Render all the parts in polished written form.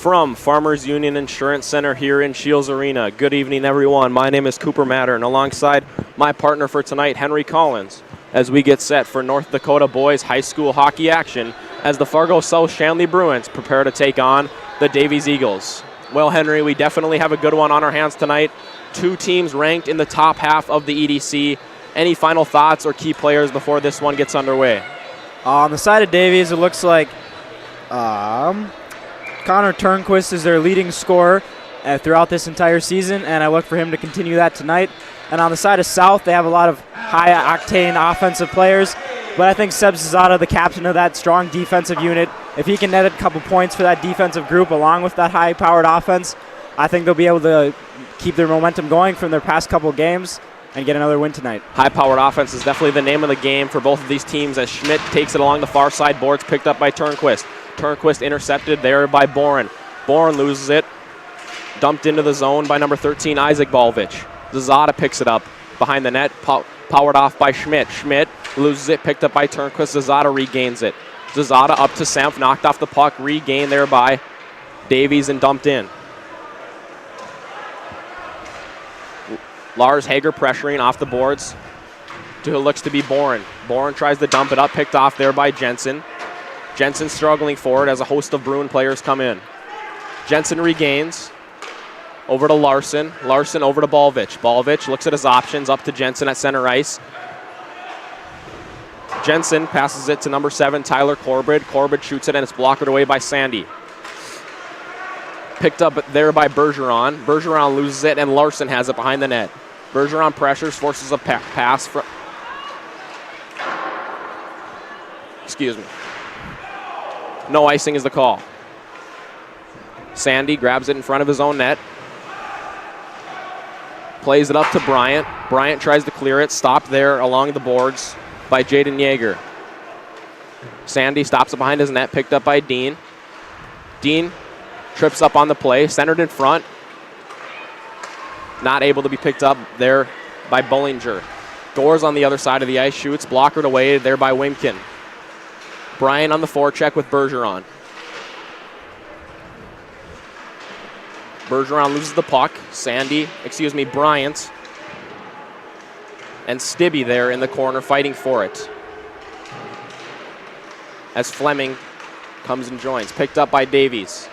From Farmers Union Insurance Center here in Scheels Arena. Good evening, everyone. My name is Cooper Matter, and alongside my partner for tonight, Henry Collins, as we get set for North Dakota boys high school hockey action as the Fargo South-Shanley Bruins prepare to take on the Davies Eagles. Well, Henry, we definitely have a good one on our hands tonight. Two teams ranked in the top half of the EDC. Any final thoughts or key players before this one gets underway? On the side of Davies, it looks like Connor Turnquist is their leading scorer throughout this entire season, and I look for him to continue that tonight. And on the side of South, they have a lot of high-octane offensive players, but I think Seb Zazada, the captain of that strong defensive unit, if he can net a couple points for that defensive group along with that high-powered offense, I think they'll be able to keep their momentum going from their past couple games and get another win tonight. High-powered offense is definitely the name of the game for both of these teams as Schmidt takes it along the far side boards, picked up by Turnquist. Turnquist intercepted there by Boren. Boren loses it. Dumped into the zone by number 13, Isaac Balvich. Zazada picks it up behind the net, powered off by Schmidt. Schmidt loses it, picked up by Turnquist. Zazada regains it. Zazada up to Senf, knocked off the puck, regained there by Davies and dumped in. Lars Hager pressuring off the boards to who looks to be Boren. Boren tries to dump it up, picked off there by Jensen. Jensen struggling forward as a host of Bruin players come in. Jensen regains. Over to Larson. Larson over to Balvich. Balvich looks at his options, up to Jensen at center ice. Jensen passes it to number 7, Tyler Corbett. Corbett shoots it, and it's blocked away by Sandy. Picked up there by Bergeron. Bergeron loses it, and Larson has it behind the net. Bergeron pressures, forces a pass. Excuse me. No icing is the call. Sandy grabs it in front of his own net. Plays it up to Bryant. Bryant tries to clear it. Stopped there along the boards by Jaden Yeager. Sandy stops it behind his net. Picked up by Dean. Dean trips up on the play. Centered in front. Not able to be picked up there by Bullinger. Gores on the other side of the ice. Shoots. Blockered away there by Wimkin. Bryant on the forecheck with Bergeron. Bergeron loses the puck. Bryant and Stibbe there in the corner fighting for it. As Fleming comes and joins. Picked up by Davies.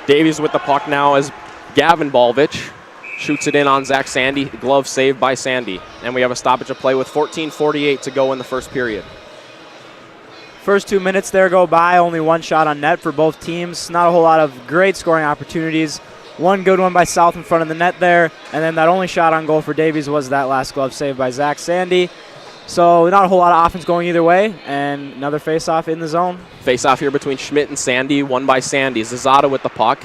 Davies with the puck now as Gavin Balvich shoots it in on Zach Sandy. Glove saved by Sandy. And we have a stoppage of play with 14:48 to go in the first period. First 2 minutes there go by, only one shot on net for both teams. Not a whole lot of great scoring opportunities. One good one by South in front of the net there, and then that only shot on goal for Davies was that last glove save by Zach Sandy. So not a whole lot of offense going either way, and another face-off in the zone. Face-off here between Schmidt and Sandy, won by Sandy. Zazada with the puck.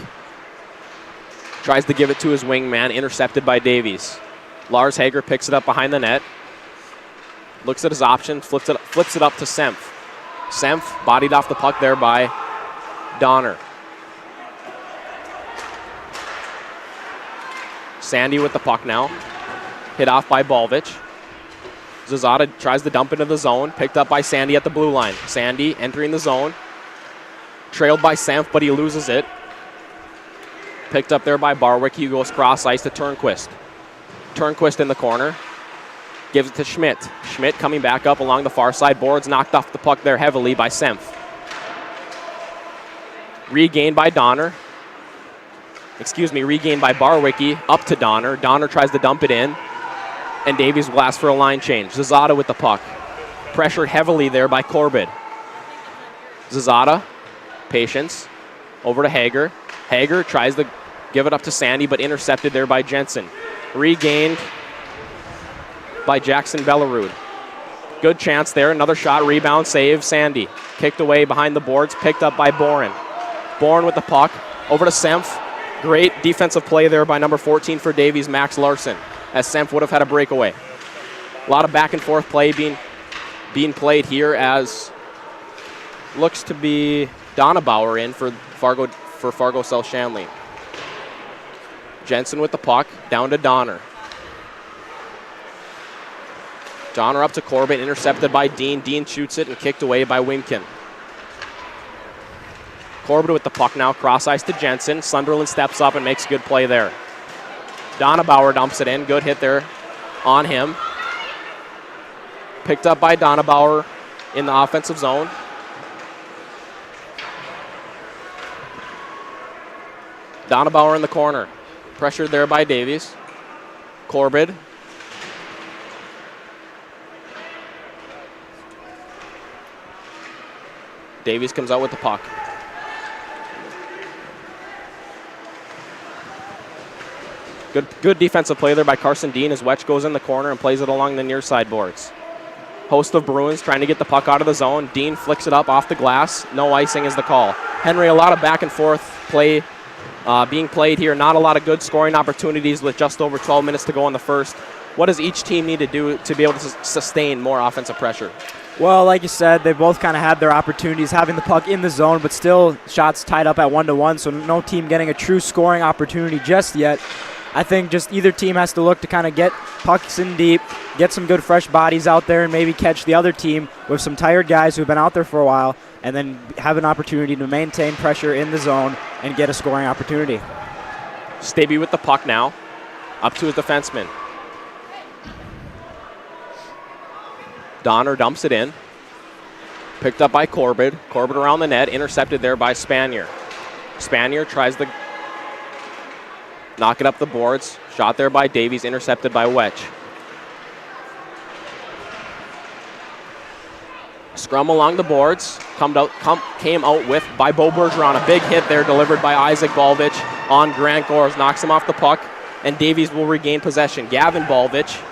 Tries to give it to his wingman, intercepted by Davies. Lars Hager picks it up behind the net. Looks at his option, flips it up to Senf. Senf bodied off the puck there by Donner. Sandy with the puck now. Hit off by Balvich. Zazada tries to dump into the zone. Picked up by Sandy at the blue line. Sandy entering the zone. Trailed by Senf, but he loses it. Picked up there by Barwick. He goes cross ice to Turnquist. Turnquist in the corner. Gives it to Schmidt. Schmidt coming back up along the far side boards. Knocked off the puck there heavily by Senf. Regained by Donner. Regained by Barwicky. Up to Donner. Donner tries to dump it in. And Davies will ask for a line change. Zazada with the puck. Pressured heavily there by Corbett. Zazada. Patience. Over to Hager. Hager tries to give it up to Sandy, but intercepted there by Jensen. Regained by Jackson Bellerud. Good chance there. Another shot, rebound, save. Sandy kicked away behind the boards, picked up by Boren. Boren with the puck. Over to Senf. Great defensive play there by number 14 for Davies, Max Larson, as Senf would have had a breakaway. A lot of back and forth play being played here as looks to be Donabauer in for Fargo South-Shanley. Jensen with the puck, down to Donner. Donner up to Corbett, intercepted by Dean. Dean shoots it and kicked away by Wimkin. Corbett with the puck now, cross ice to Jensen. Sunderland steps up and makes a good play there. Donabauer dumps it in. Good hit there on him. Picked up by Donabauer in the offensive zone. Donabauer in the corner. Pressured there by Davies. Corbett. Davies comes out with the puck. Good defensive play there by Carson Dean as Wetch goes in the corner and plays it along the near side boards. Host of Bruins trying to get the puck out of the zone. Dean flicks it up off the glass. No icing is the call. Henry, a lot of back and forth play being played here. Not a lot of good scoring opportunities with just over 12 minutes to go in the first. What does each team need to do to be able to sustain more offensive pressure? Well, like you said, they both kind of had their opportunities having the puck in the zone, but still shots tied up at 1-1, so no team getting a true scoring opportunity just yet. I think just either team has to look to kind of get pucks in deep, get some good fresh bodies out there, and maybe catch the other team with some tired guys who've been out there for a while, and then have an opportunity to maintain pressure in the zone and get a scoring opportunity. Stibbe with the puck now, up to his defenseman. Donner dumps it in. Picked up by Corbett. Corbett around the net, intercepted there by Spanier. Spanier tries to knock it up the boards. Shot there by Davies, intercepted by Wetch. Scrum along the boards. Came out with by Bo Bergeron. A big hit there delivered by Isaac Balvich on Grant Gores. Knocks him off the puck, and Davies will regain possession. Gavin Balvich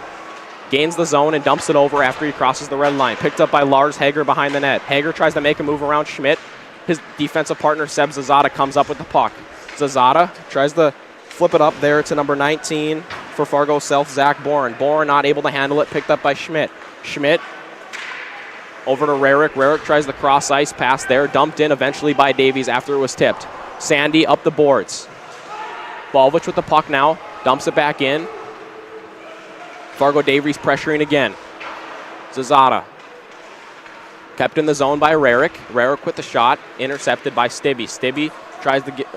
gains the zone and dumps it over after he crosses the red line. Picked up by Lars Hager behind the net. Hager tries to make a move around Schmidt. His defensive partner, Seb Zazada, comes up with the puck. Zazada tries to flip it up there to number 19 for Fargo South, Zach Bourne. Bourne not able to handle it, picked up by Schmidt. Schmidt over to Rarick. Rarick tries the cross ice pass there, dumped in eventually by Davies after it was tipped. Sandy up the boards. Balvich with the puck now, dumps it back in. Fargo Davies pressuring again. Zazada kept in the zone by Rarick. Rarick with the shot, intercepted by Stibbe. Stibbe tries to get,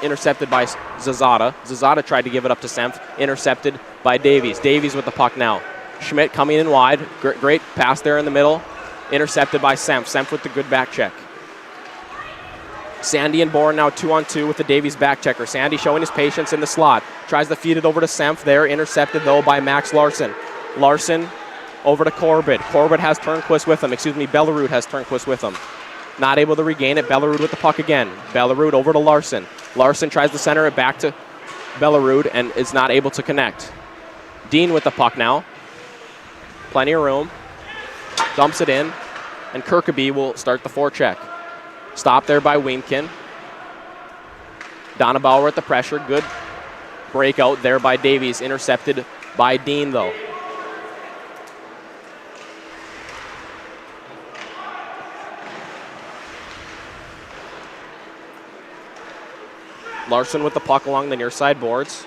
intercepted by Zazada. Zazada tried to give it up to Senf, intercepted by Davies. Davies with the puck now. Schmidt coming in wide. Great pass there in the middle. Intercepted by Senf. Senf with the good back check. Sandy and Bourne now 2-on-2 with the Davies back checker. Sandy showing his patience in the slot. Tries to feed it over to Senf there. Intercepted, though, by Max Larson. Larson over to Corbett. Corbett has Turnquist with him. Bellerud has Turnquist with him. Not able to regain it. Bellerud with the puck again. Bellerud over to Larson. Larson tries to center it back to Bellerud and is not able to connect. Dean with the puck now. Plenty of room. Dumps it in. And Kirkaby will start the forecheck. Stop there by Wiemken. Donabauer at the pressure. Good breakout there by Davies. Intercepted by Dean, though. Larson with the puck along the near side boards.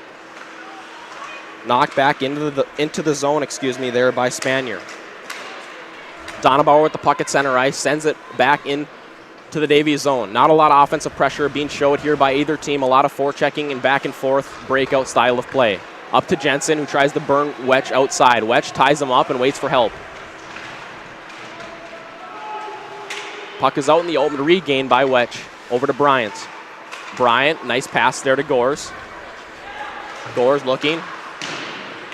Knocked back into the zone, there by Spanier. Donabauer with the puck at center ice. Sends it back in to the Davies zone. Not a lot of offensive pressure being showed here by either team. A lot of forechecking and back and forth breakout style of play. Up to Jensen, who tries to burn Wetch outside. Wetch ties him up and waits for help. Puck is out in the open, regained by Wetch. Over to Bryant. Bryant, nice pass there to Gores. Gores looking.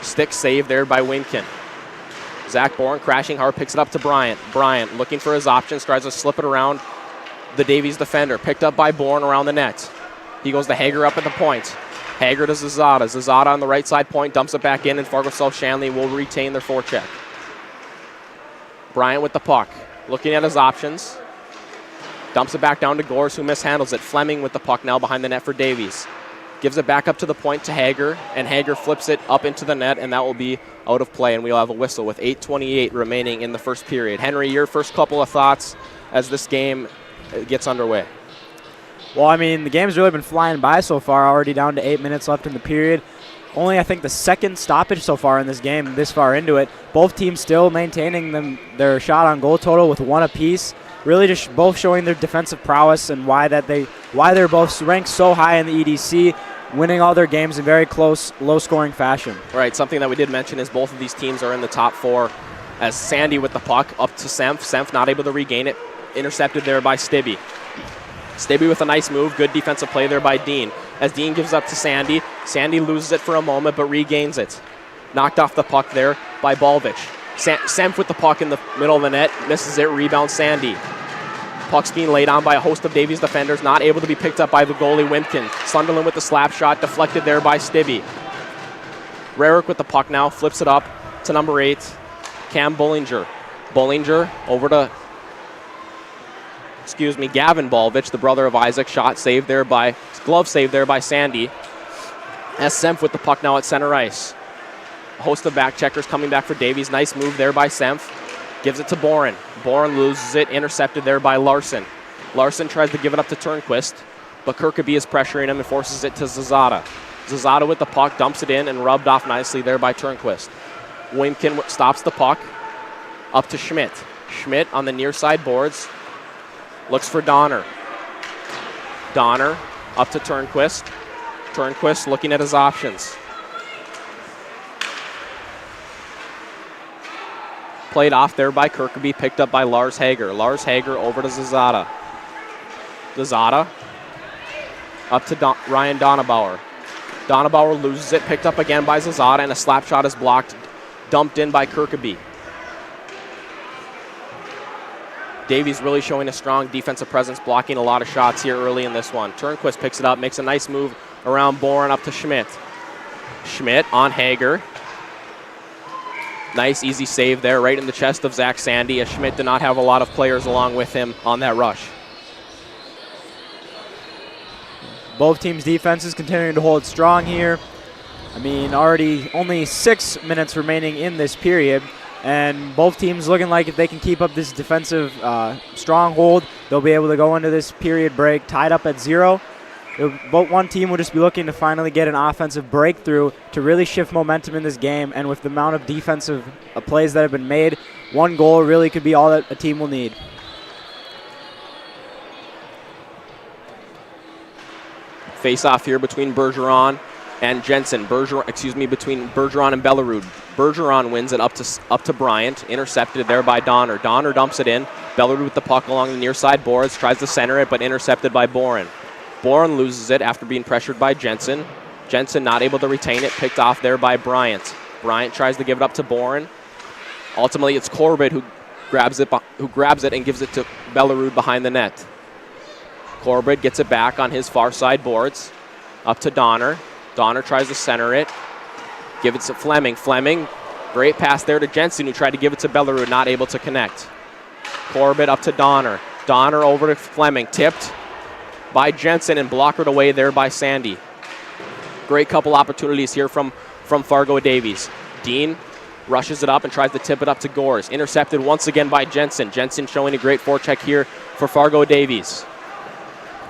Stick save there by Wiemken. Zach Bourne crashing hard, picks it up to Bryant. Bryant looking for his options, tries to slip it around the Davies defender. Picked up by Bourne around the net. He goes to Hager up at the point. Hager to Zazada. Zazada on the right side point, dumps it back in, and Fargo South-Shanley will retain their forecheck. Bryant with the puck, looking at his options. Dumps it back down to Gores, who mishandles it. Fleming with the puck now behind the net for Davies. Gives it back up to the point to Hager, and Hager flips it up into the net, and that will be out of play, and we'll have a whistle with 8:28 remaining in the first period. Henry, your first couple of thoughts as this game gets underway. Well, I mean, the game's really been flying by so far, already down to 8 minutes left in the period. Only, I think, the second stoppage so far in this game, this far into it. Both teams still maintaining their shot on goal total with one apiece. really just both showing their defensive prowess and why they're both ranked so high in the EDC, winning all their games in very close, low-scoring fashion. Right, something that we did mention is both of these teams are in the top 4 as Sandy with the puck up to Senf. Senf not able to regain it, intercepted there by Stibbe. Stibbe with a nice move, good defensive play there by Dean. As Dean gives up to Sandy, Sandy loses it for a moment but regains it. Knocked off the puck there by Balvich. Senf with the puck in the middle of the net, misses it, rebound Sandy. Puck's being laid on by a host of Davies defenders, not able to be picked up by the goalie Wimpkin. Sunderland with the slap shot, deflected there by Stibbe. Rarick with the puck now, flips it up to number 8, Cam Bullinger. Bullinger over to, Gavin Balvich, the brother of Isaac. Glove saved there by Sandy. As Senf with the puck now at center ice. A host of back checkers coming back for Davies. Nice move there by Senf. Gives it to Boren. Boren loses it, intercepted there by Larson. Larson tries to give it up to Turnquist, but Kirkaby is pressuring him and forces it to Zazada. Zazada with the puck, dumps it in and rubbed off nicely there by Turnquist. Wimpkin stops the puck, up to Schmidt. Schmidt on the near side boards, looks for Donner. Donner up to Turnquist. Turnquist looking at his options. Played off there by Kirkaby, picked up by Lars Hager. Lars Hager over to Zazada. Zazada up to Ryan Donabauer. Donabauer loses it, picked up again by Zazada, and a slap shot is blocked, dumped in by Kirkaby. Davies really showing a strong defensive presence, blocking a lot of shots here early in this one. Turnquist picks it up, makes a nice move around Boren up to Schmidt. Schmidt on Hager. Nice, easy save there, right in the chest of Zach Sandy, as Schmidt did not have a lot of players along with him on that rush. Both teams' defenses continuing to hold strong here. I mean, already only 6 minutes remaining in this period, and both teams looking like if they can keep up this defensive stronghold, they'll be able to go into this period break tied up at 0. But one team will just be looking to finally get an offensive breakthrough to really shift momentum in this game, and with the amount of defensive plays that have been made, one goal really could be all that a team will need. Face off here between Bergeron and Jensen. Between Bergeron and Bellerud. Bergeron wins it up to Bryant, intercepted there by Donner. Donner dumps it in. Bellerud with the puck along the near side boards, tries to center it, but intercepted by Boren. Boren loses it after being pressured by Jensen. Jensen not able to retain it, picked off there by Bryant. Bryant tries to give it up to Boren. Ultimately, it's Corbett who grabs it and gives it to Bellerud behind the net. Corbett gets it back on his far side boards, up to Donner. Donner tries to center it, give it to Fleming. Fleming, great pass there to Jensen, who tried to give it to Bellerud, not able to connect. Corbett up to Donner. Donner over to Fleming, tipped by Jensen and blockered away there by Sandy. Great couple opportunities here from Fargo Davies. Dean rushes it up and tries to tip it up to Gores. Intercepted once again by Jensen. Jensen showing a great forecheck here for Fargo Davies.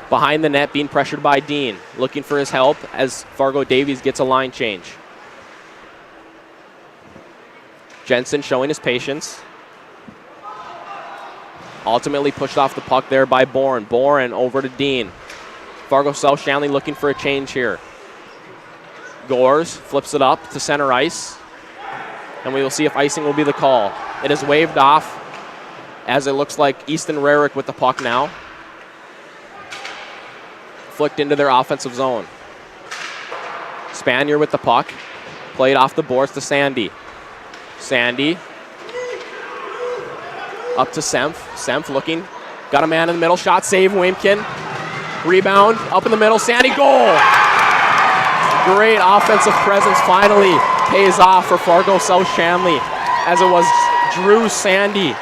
Behind the net, being pressured by Dean. Looking for his help as Fargo Davies gets a line change. Jensen showing his patience. Ultimately pushed off the puck there by Boren. Boren over to Dean. Fargo South-Shanley looking for a change here. Gores flips it up to center ice. And we will see if icing will be the call. It is waved off as it looks like Easton Rarick with the puck now. Flicked into their offensive zone. Spanier with the puck. Played off the boards to Sandy. Sandy up to Senf. Senf looking. Got a man in the middle. Shot save. Wimpkin. Rebound. Up in the middle. Sandy. Goal. Great offensive presence finally pays off for Fargo South-Shanley, as it was Drew Sandy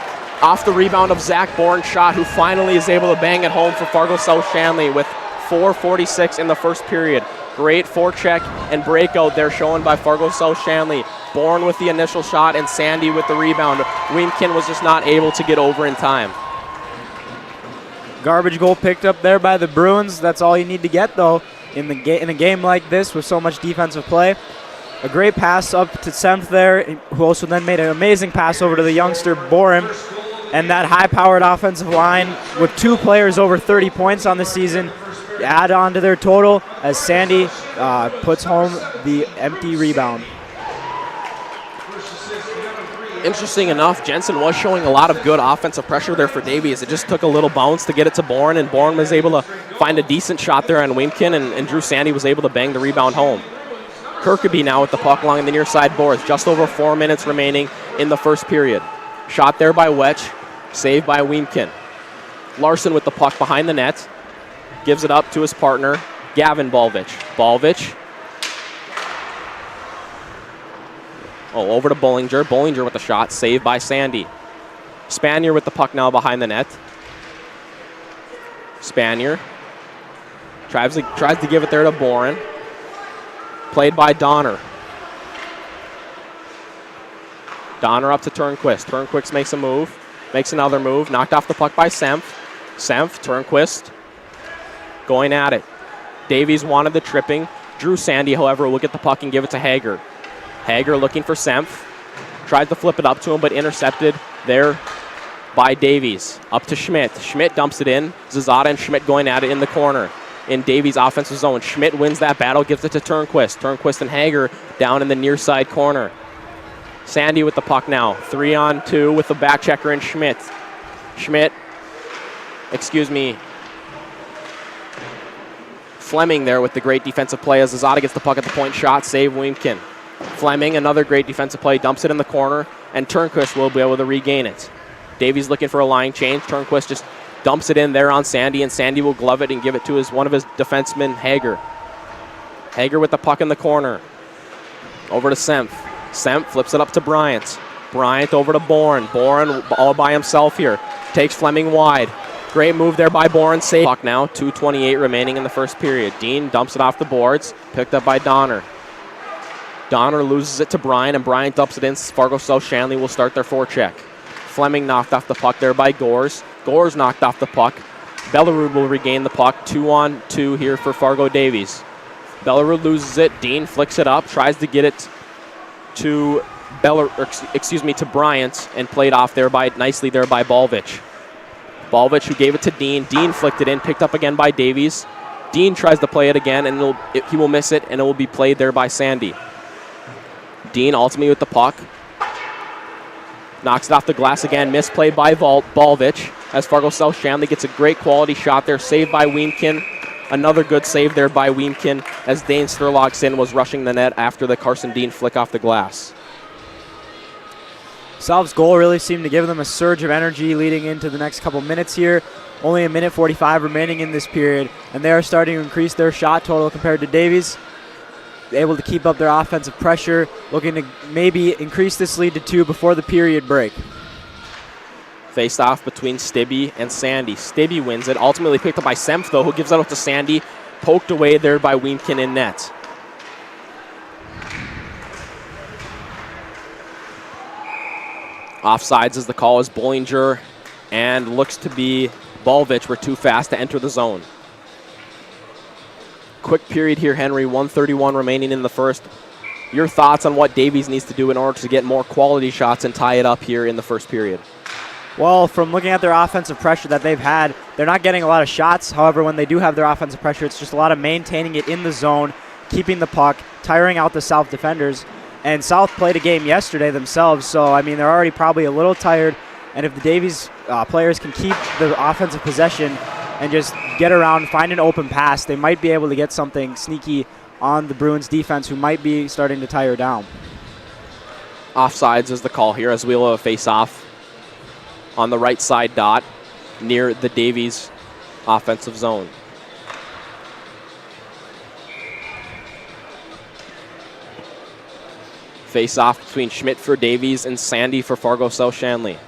off the rebound of Zach Bourne's shot, who finally is able to bang it home for Fargo South-Shanley with 4:46 in the first period. Great forecheck and breakout there shown by Fargo South-Shanley. Bourne with the initial shot and Sandy with the rebound. Wimpkin was just not able to get over in time. Garbage goal picked up there by the Bruins. That's all you need to get, though, in a game like this with so much defensive play. A great pass up to Senf there, who also then made an amazing pass over to the youngster Boren. And that high-powered offensive line with 2 players over 30 points on the season add on to their total as Sandy puts home the empty rebound. Interesting enough, Jensen was showing a lot of good offensive pressure there for Davies. It just took a little bounce to get it to Bourne, and Bourne was able to find a decent shot there on Weemkin, and Drew Sandy was able to bang the rebound home. Kirkeby now with the puck along the near side boards. Just over 4 minutes remaining in the first period. Shot there by Wetch, saved by Weemkin. Larson with the puck behind the net, gives it up to his partner, Gavin Balvich. Balvich. Over to Bollinger. Bollinger with the shot, saved by Sandy. Spanier with the puck now behind the net. Spanier tries to give it there to Boren. Played by Donner. Donner up to Turnquist. Turnquist makes a move, makes another move. Knocked off the puck by Senf. Senf, Turnquist going at it. Davies wanted the tripping. Drew Sandy, however, will get the puck and give it to Hager. Hager looking for Senf. Tried to flip it up to him, but intercepted there by Davies. Up to Schmidt. Schmidt dumps it in. Zazada and Schmidt going at it in the corner. In Davies' offensive zone. Schmidt wins that battle, gives it to Turnquist. Turnquist and Hager down in the near side corner. Sandy with the puck now. 3-on-2 with the back checker and Schmidt. Fleming there with the great defensive play as Zazada gets the puck at the point. Shot, save Weemkin. Fleming, another great defensive play, dumps it in the corner, and Turnquist will be able to regain it. Davies looking for a line change. Turnquist just dumps it in there on Sandy, and Sandy will glove it and give it to one of his defensemen, Hager. Hager with the puck in the corner. Over to Senf. Senf flips it up to Bryant. Bryant over to Bourne. Bourne all by himself here. Takes Fleming wide. Great move there by Bourne. Save. Puck now, 2:28 remaining in the first period. Dean dumps it off the boards. Picked up by Donner. Donner loses it to Bryant, and Bryant dumps it in. Fargo South-Shanley will start their forecheck. Fleming knocked off the puck there by Gores. Gores knocked off the puck. Bellerud will regain the puck. 2-on-2 here for Fargo Davies. Bellerud loses it. Dean flicks it up, tries to get it to Bryant, and played off nicely there by Balvich. Balvich, who gave it to Dean. Dean flicked it in, picked up again by Davies. Dean tries to play it again, and he will miss it, and it will be played there by Sandy. Dean ultimately with the puck. Knocks it off the glass again. Misplayed by Balvich as Fargo South-Shanley gets a great quality shot there. Saved by Weemkin. Another good save there by Weemkin as Dane Sturlogson was rushing the net after the Carson Dean flick off the glass. South's goal really seemed to give them a surge of energy leading into the next couple minutes here. Only a minute 45 remaining in this period, and they are starting to increase their shot total compared to Davies. Able to keep up their offensive pressure, looking to maybe increase this lead to 2 before the period break. Faced off between Stibbe and Sandy. Stibbe wins it, ultimately picked up by Senf, though, who gives it up to Sandy. Poked away there by Weemkin in net. Offsides as the call is Bollinger, and looks to be Balvich were too fast to enter the zone. Quick period here, Henry. 1:31 remaining in the first. Your thoughts on what Davies needs to do in order to get more quality shots and tie it up here in the first period? Well, from looking at their offensive pressure that they've had, they're not getting a lot of shots. However, when they do have their offensive pressure, it's just a lot of maintaining it in the zone, keeping the puck, tiring out the South defenders. And South played a game yesterday themselves, so, I mean, they're already probably a little tired. And if the Davies players can keep the offensive possession and just get around, find an open pass, they might be able to get something sneaky on the Bruins defense, who might be starting to tire down. Offsides is the call here as we'll have a face-off on the right side dot near the Davies offensive zone. Face-off between Schmidt for Davies and Sandy for Fargo South-Shanley.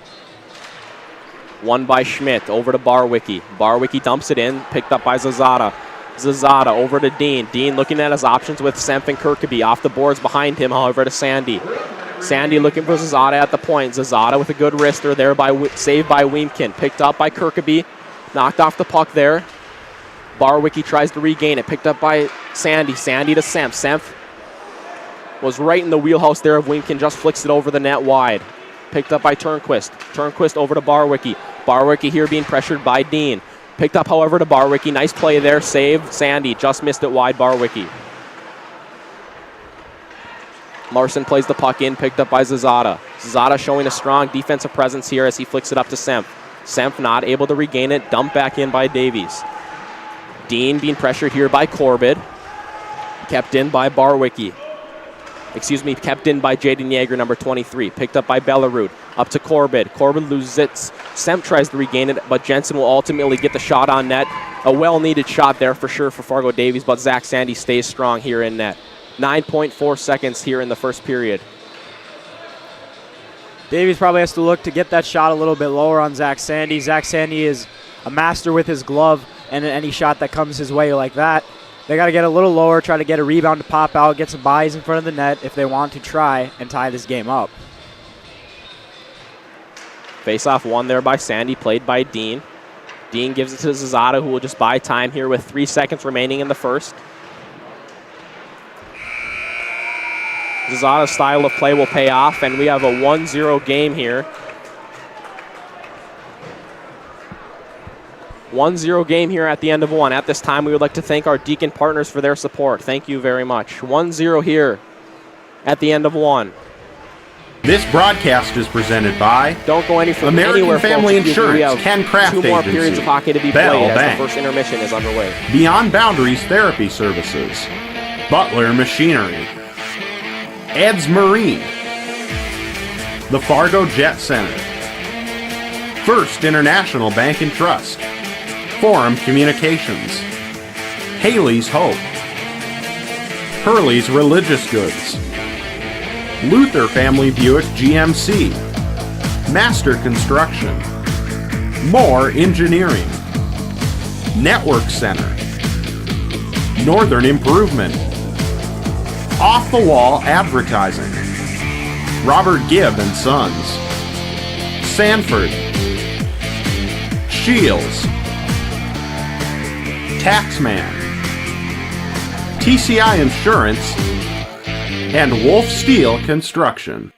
Won by Schmidt, over to Barwicki. Barwicki dumps it in, picked up by Zazada. Zazada over to Dean. Dean looking at his options with Senf and Kirkeby. Off the boards behind him, however, to Sandy. Sandy looking for Zazada at the point. Zazada with a good wrister there, saved by Weemkin. Picked up by Kirkeby. Knocked off the puck there. Barwicki tries to regain it. Picked up by Sandy. Sandy to Senf. Senf was right in the wheelhouse there of Weemkin. Just flicks it over the net wide. Picked up by Turnquist. Turnquist over to Barwicky. Barwicky here being pressured by Dean. Picked up, however, to Barwicky. Nice play there. Save. Sandy just missed it wide. Barwicky. Larson plays the puck in. Picked up by Zazada. Zazada showing a strong defensive presence here as he flicks it up to Semp. Semp not able to regain it. Dumped back in by Davies. Dean being pressured here by Corbett. Kept in by Barwicky. Kept in by Jaden Yeager, number 23. Picked up by Bellerud. Up to Corbett. Corbett loses it. Semp tries to regain it, but Jensen will ultimately get the shot on net. A well-needed shot there for sure for Fargo Davies, but Zach Sandy stays strong here in net. 9.4 seconds here in the first period. Davies probably has to look to get that shot a little bit lower on Zach Sandy. Zach Sandy is a master with his glove, and any shot that comes his way like that, they got to get a little lower, try to get a rebound to pop out, get some bodies in front of the net if they want to try and tie this game up. Face-off won there by Sandy, played by Dean. Dean gives it to Zazada, who will just buy time here with 3 seconds remaining in the first. Zazada's style of play will pay off, and we have a 1-0 game here. 1-0 game here at the end of one. At this time, we would like to thank our Deacon partners for their support. Thank you very much. 1-0 here at the end of one. This broadcast is presented by Don't go anywhere, American Family folks. Insurance, We have Ken Craft 2 more Agency, periods of hockey to be Bell played as Bank, the first intermission is underway. Beyond Boundaries Therapy Services, Butler Machinery, Ed's Marine, the Fargo Jet Center, First International Bank and Trust, Forum Communications, Haley's Hope, Hurley's Religious Goods, Luther Family Buick GMC, Master Construction, Moore Engineering, Network Center, Northern Improvement, Off the Wall Advertising, Robert Gibb and Sons, Sanford, Scheels, Taxman, TCI Insurance, and Wolf Steel Construction.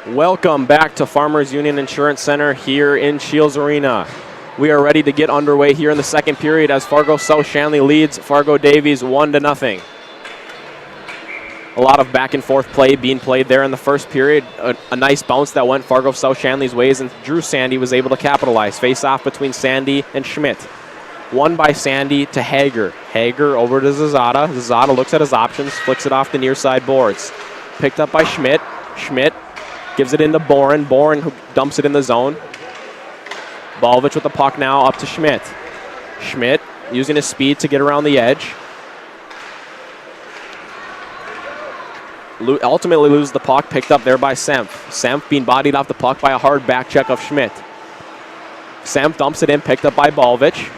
Welcome back to Farmers Union Insurance Center here in Scheels Arena. We are ready to get underway here in the second period as Fargo South-Shanley leads Fargo Davies 1-0. A lot of back and forth play being played there in the first period. A nice bounce that went Fargo South-Shanley's ways, and Drew Sandy was able to capitalize. Face off between Sandy and Schmidt. Won by Sandy to Hager. Hager over to Zazada. Zazada looks at his options, flicks it off the near side boards. Picked up by Schmidt. Schmidt gives it into Boren. Boren who dumps it in the zone. Balvich with the puck now up to Schmidt. Schmidt using his speed to get around the edge. Ultimately loses the puck, picked up there by Semp. Semp being bodied off the puck by a hard back check of Schmidt. Semp dumps it in, picked up by Balvich.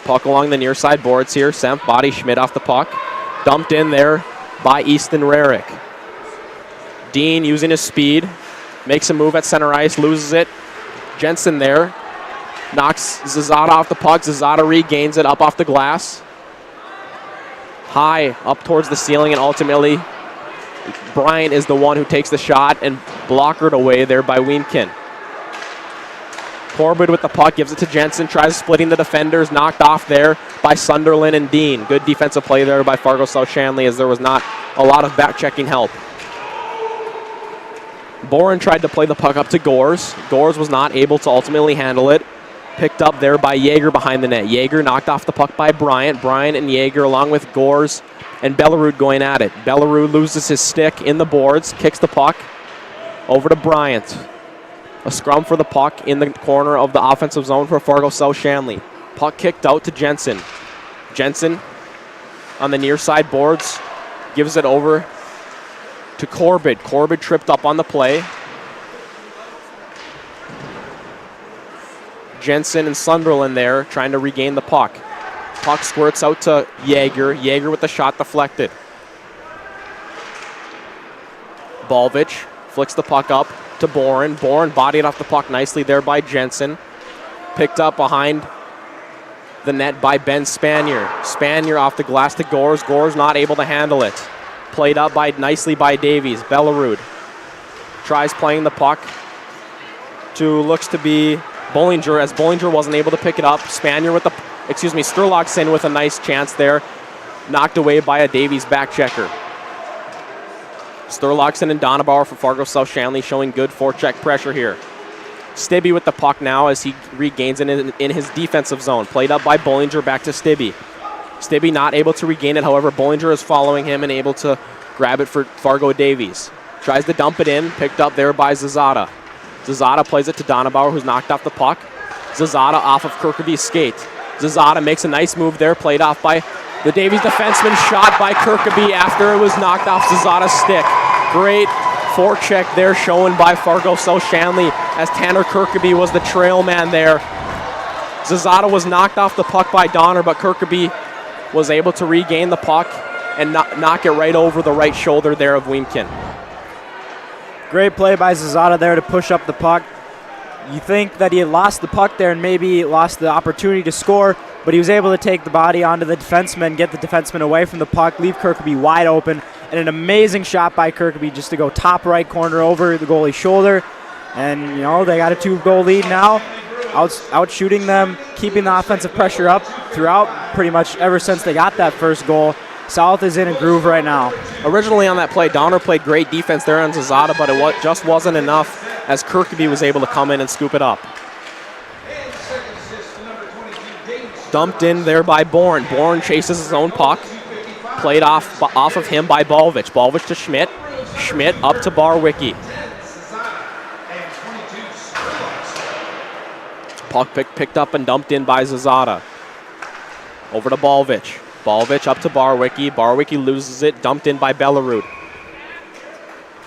Puck along the near side boards here. Semp body Schmidt off the puck. Dumped in there by Easton Rarick. Dean using his speed. Makes a move at center ice, loses it. Jensen there. Knocks Zazada off the puck. Zazada regains it up off the glass. High up towards the ceiling, and ultimately Bryant is the one who takes the shot and blockered away there by Wienken. Corbett with the puck, gives it to Jensen, tries splitting the defenders, knocked off there by Sunderland and Dean. Good defensive play there by Fargo South-Shanley as there was not a lot of back-checking help. Boren tried to play the puck up to Gores. Gores was not able to ultimately handle it. Picked up there by Yeager behind the net. Yeager knocked off the puck by Bryant. Bryant and Yeager along with Gores and Bellerud going at it. Bellerud loses his stick in the boards, kicks the puck over to Bryant. A scrum for the puck in the corner of the offensive zone for Fargo South-Shanley. Puck kicked out to Jensen. Jensen on the near side boards gives it over to Corbett. Corbett tripped up on the play. Jensen and Sunderland there trying to regain the puck. Puck squirts out to Yeager. Yeager with the shot deflected. Balvich flicks the puck up to Boren. Boren bodied off the puck nicely there by Jensen. Picked up behind the net by Ben Spanier. Spanier off the glass to Gores. Gores not able to handle it. Played up nicely by Davies. Bellerud tries playing the puck to looks to be Bollinger, as Bollinger wasn't able to pick it up. Sturlogson with a nice chance there. Knocked away by a Davies back checker. Sturlogson and Donabauer for Fargo South-Shanley showing good forecheck pressure here. Stibbe with the puck now as he regains it in his defensive zone. Played up by Bollinger back to Stibbe. Stibbe not able to regain it, however, Bollinger is following him and able to grab it for Fargo Davies. Tries to dump it in, picked up there by Zazada. Zazada plays it to Donabauer, who's knocked off the puck. Zazada off of Kirkaby's skate. Zazada makes a nice move there, played off by the Davies defenseman, shot by Kirkaby after it was knocked off Zazada's stick. Great forecheck there shown by Fargo South-Shanley as Tanner Kirkaby was the trail man there. Zazada was knocked off the puck by Donner, but Kirkaby was able to regain the puck and knock it right over the right shoulder there of Wienken. Great play by Zazada there to push up the puck. You think that he had lost the puck there and maybe lost the opportunity to score, but he was able to take the body onto the defenseman, get the defenseman away from the puck, leave Kirkaby wide open, and an amazing shot by Kirkaby just to go top right corner over the goalie's shoulder. And, you know, they got a 2-goal lead now, out shooting them, keeping the offensive pressure up throughout pretty much ever since they got that first goal. South is in a groove right now. Originally on that play, Donner played great defense there on Zazada, but it just wasn't enough as Kirkaby was able to come in and scoop it up. Dumped in there by Bourne. Bourne chases his own puck. Played off of him by Balvich. Balvich to Schmidt. Schmidt up to Barwicki. Puck picked up and dumped in by Zazada. Over to Balvich. Balvich up to Barwicki. Barwicki loses it. Dumped in by Bellerud.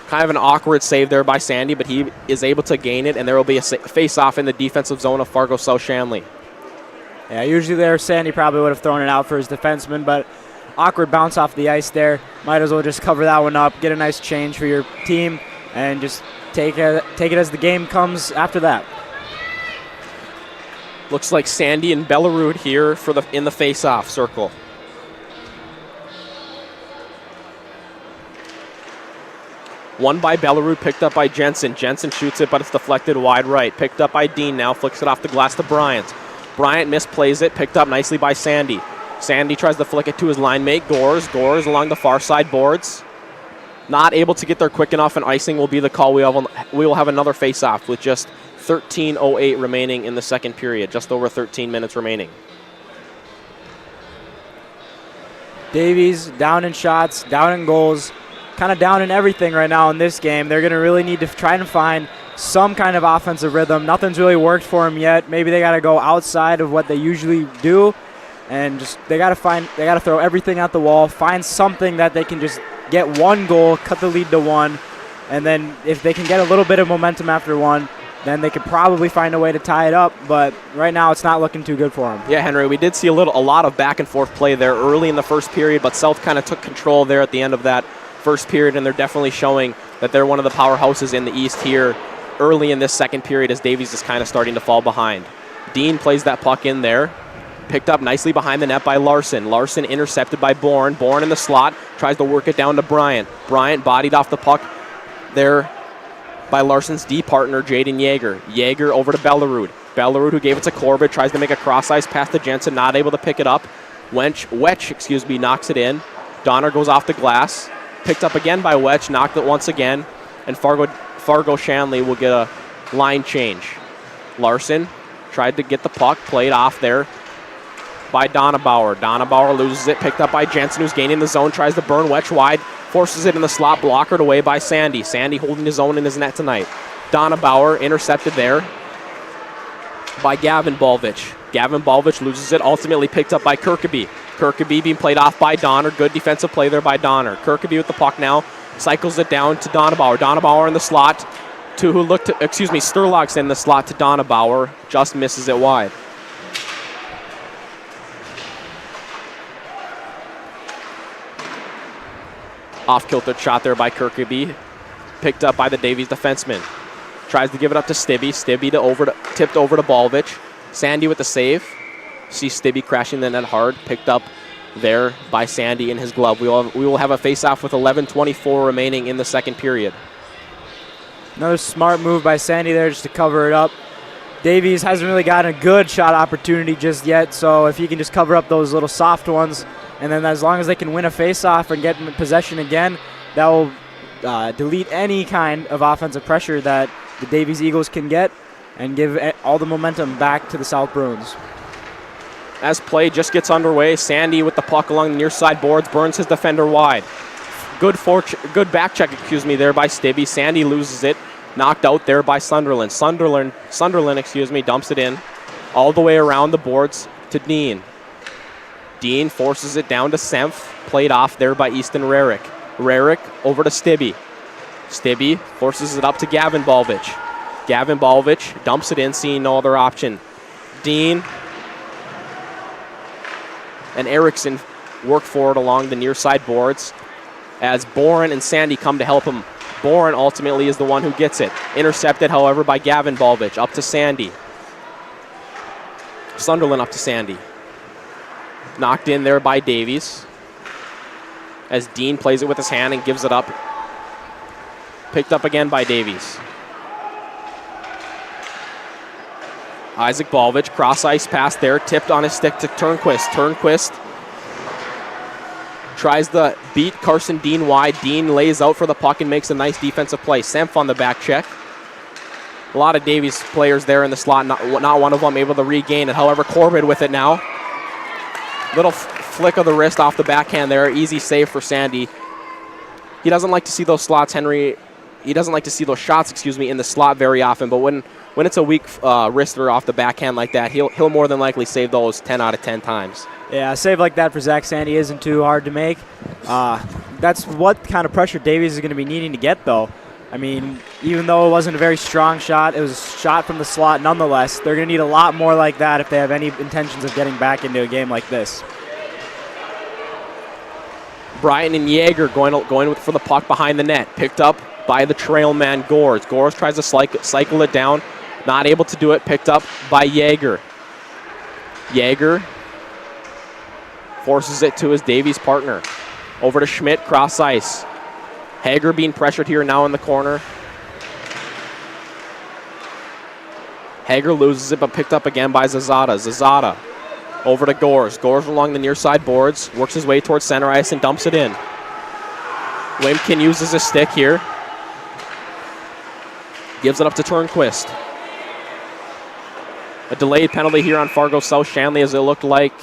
Kind of an awkward save there by Sandy, but he is able to gain it, and there will be a face-off in the defensive zone of Fargo South-Shanley. Yeah, usually there Sandy probably would have thrown it out for his defenseman, but awkward bounce off the ice there. Might as well just cover that one up, get a nice change for your team, and just take it as the game comes after that. Looks like Sandy and Bellerud here in the face-off circle. Won by Bellerud, picked up by Jensen. Jensen shoots it, but it's deflected wide right. Picked up by Dean now, flicks it off the glass to Bryant. Bryant misplays it, picked up nicely by Sandy. Sandy tries to flick it to his line mate, Gores. Gores along the far side boards. Not able to get there quick enough, and icing will be the call. We will have another face-off with just 13:08 remaining in the second period, just over 13 minutes remaining. Davies down in shots, down in goals, kind of down in everything right now in this game. They're going to really need to try and find some kind of offensive rhythm. Nothing's really worked for them yet. Maybe they got to go outside of what they usually do, and just they got to throw everything at the wall, find something that they can just get one goal, cut the lead to one, and then if they can get a little bit of momentum after one, then they could probably find a way to tie it up. But right now, it's not looking too good for them. Yeah, Henry, we did see a lot of back and forth play there early in the first period, but South kind of took control there at the end of that first period, and they're definitely showing that they're one of the powerhouses in the East here early in this second period as Davies is kind of starting to fall behind. Dean plays that puck in there. Picked up nicely behind the net by Larson. Larson intercepted by Bourne. Bourne in the slot, tries to work it down to Bryant. Bryant bodied off the puck there by Larson's D partner, Jaden Yeager. Yeager over to Bellerud. Bellerud, who gave it to Corbett, tries to make a cross-ice pass to Jensen, not able to pick it up. Wetch, knocks it in. Donner goes off the glass. Picked up again by Wetch, knocked it once again. And Fargo-Shanley will get a line change. Larson tried to get the puck, played off there by Donabauer. Donabauer loses it, picked up by Jensen, who's gaining the zone, tries to burn Wetch wide, forces it in the slot, blockered away by Sandy. Sandy holding his own in his net tonight. Donabauer intercepted there by Gavin Balvich. Gavin Balvich loses it, ultimately picked up by Kirkaby. Kirkaby being played off by Donner. Good defensive play there by Donner. Kirkaby with the puck now, cycles it down to Donabauer. Donabauer in the slot to Sturlock's in the slot to Donabauer, just misses it wide. Off-kilter shot there by Kirkaby. Picked up by the Davies defenseman. Tries to give it up to Stibbe. Stibbe tipped over to Balvich. Sandy with the save. See Stibbe crashing the net hard. Picked up there by Sandy in his glove. We will have a face-off with 11:24 remaining in the second period. Another smart move by Sandy there just to cover it up. Davies hasn't really gotten a good shot opportunity just yet, so if he can just cover up those little soft ones, and then as long as they can win a face-off and get in possession again, that will delete any kind of offensive pressure that the Davies Eagles can get and give all the momentum back to the South Bruins. As play just gets underway, Sandy with the puck along the near side boards, burns his defender wide. Good back check, there by Stibbe. Sandy loses it, knocked out there by Sunderland. Sunderland, dumps it in all the way around the boards to Dean. Dean forces it down to Senf, played off there by Easton Rarick. Rarick over to Stibbe. Stibbe forces it up to Gavin Balvich. Gavin Balvich dumps it in, seeing no other option. Dean and Erickson work forward along the near side boards as Boren and Sandy come to help him. Boren ultimately is the one who gets it. Intercepted, however, by Gavin Balvich. Up to Sandy. Sunderland up to Sandy. Knocked in there by Davies as Dean plays it with his hand and gives it up. Picked up again by Davies. Isaac Balvich, cross-ice pass there, tipped on his stick to Turnquist. Turnquist tries to beat Carson Dean wide. Dean lays out for the puck and makes a nice defensive play. Senf on the back check. A lot of Davies players there in the slot, not one of them able to regain it. However, Corbett with it now. Little flick of the wrist off the backhand there. Easy save for Sandy. He doesn't like to see those slots, Henry. He doesn't like to see those shots, in the slot very often. But when it's a weak wrister off the backhand like that, he'll more than likely save those 10 out of 10 times. Yeah, a save like that for Zach Sandy isn't too hard to make. That's what kind of pressure Davies is going to be needing to get, though. I mean, even though it wasn't a very strong shot, it was a shot from the slot nonetheless. They're going to need a lot more like that if they have any intentions of getting back into a game like this. Bryant and Yeager going for the puck behind the net. Picked up by the trail man, Gores. Gores tries to cycle it down. Not able to do it. Picked up by Yeager. Yeager forces it to his Davies partner. Over to Schmidt, cross ice. Hager being pressured here now in the corner. Hager loses it, but picked up again by Zazada. Zazada over to Gores. Gores along the near side boards, works his way towards center ice and dumps it in. Wimkin uses his stick here. Gives it up to Turnquist. A delayed penalty here on Fargo South-Shanley, as it looked like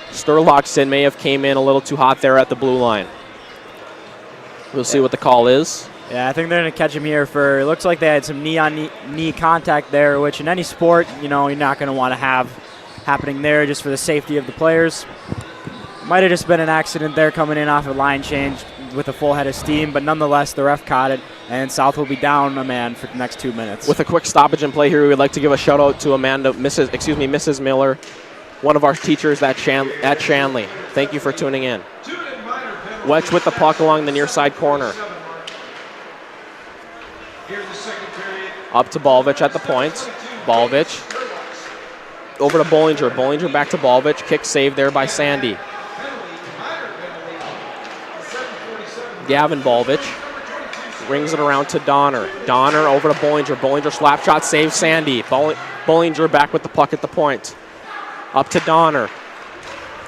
Sturlockson may have came in a little too hot there at the blue line. We'll see what the call is. Yeah, I think they're going to catch him here for, it looks like they had some knee-on-knee contact there, which in any sport, you know, you're not going to want to have happening there just for the safety of the players. Might have just been an accident there coming in off a line change with a full head of steam, but nonetheless, the ref caught it, and South will be down a man for the next 2 minutes. With a quick stoppage in play here, we would like to give a shout-out to Mrs. Miller, one of our teachers at Shanley. Thank you for tuning in. Wedge with the puck along the near side corner. Up to Balvich at the point. Balvich over to Bollinger. Bollinger back to Balvich. Kick save there by Sandy. Gavin Balvich rings it around to Donner. Donner over to Bollinger. Bollinger slap shot saves Sandy. Bollinger back with the puck at the point. Up to Donner.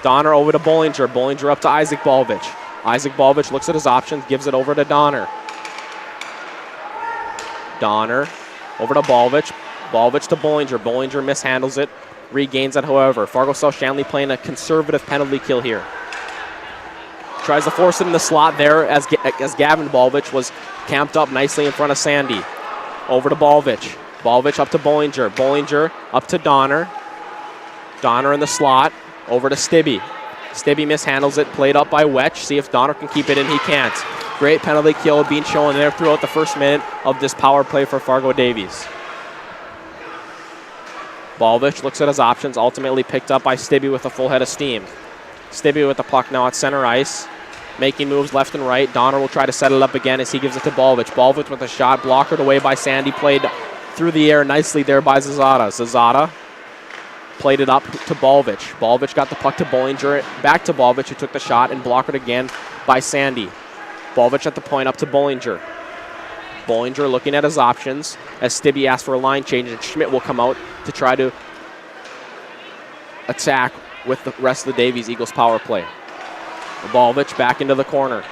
Donner over to Bollinger. Bollinger up to Isaac Balvich. Isaac Balvich looks at his options, gives it over to Donner. Donner over to Balvich. Balvich to Bollinger. Bollinger mishandles it, regains it, however. Fargo South-Shanley playing a conservative penalty kill here. Tries to force it in the slot there as Gavin Balvich was camped up nicely in front of Sandy. Over to Balvich. Balvich up to Bollinger. Bollinger up to Donner. Donner in the slot. Over to Stibbe. Stibbe mishandles it, played up by Wetch. See if Donner can keep it in. He can't. Great penalty kill being shown there throughout the first minute of this power play for Fargo Davies. Balvich looks at his options, ultimately picked up by Stibbe with a full head of steam. Stibbe with the puck now at center ice, making moves left and right. Donner will try to set it up again as he gives it to Balvich. Balvich with a shot, blockered away by Sandy, played through the air nicely there by Zazada. Zazada played it up to Balvich. Balvich got the puck to Bollinger, back to Balvich, who took the shot and blocked it again by Sandy. Balvich at the point up to Bollinger. Bollinger looking at his options as Stibbe asks for a line change, and Schmidt will come out to try to attack with the rest of the Davies Eagles power play. Balvich back into the corner.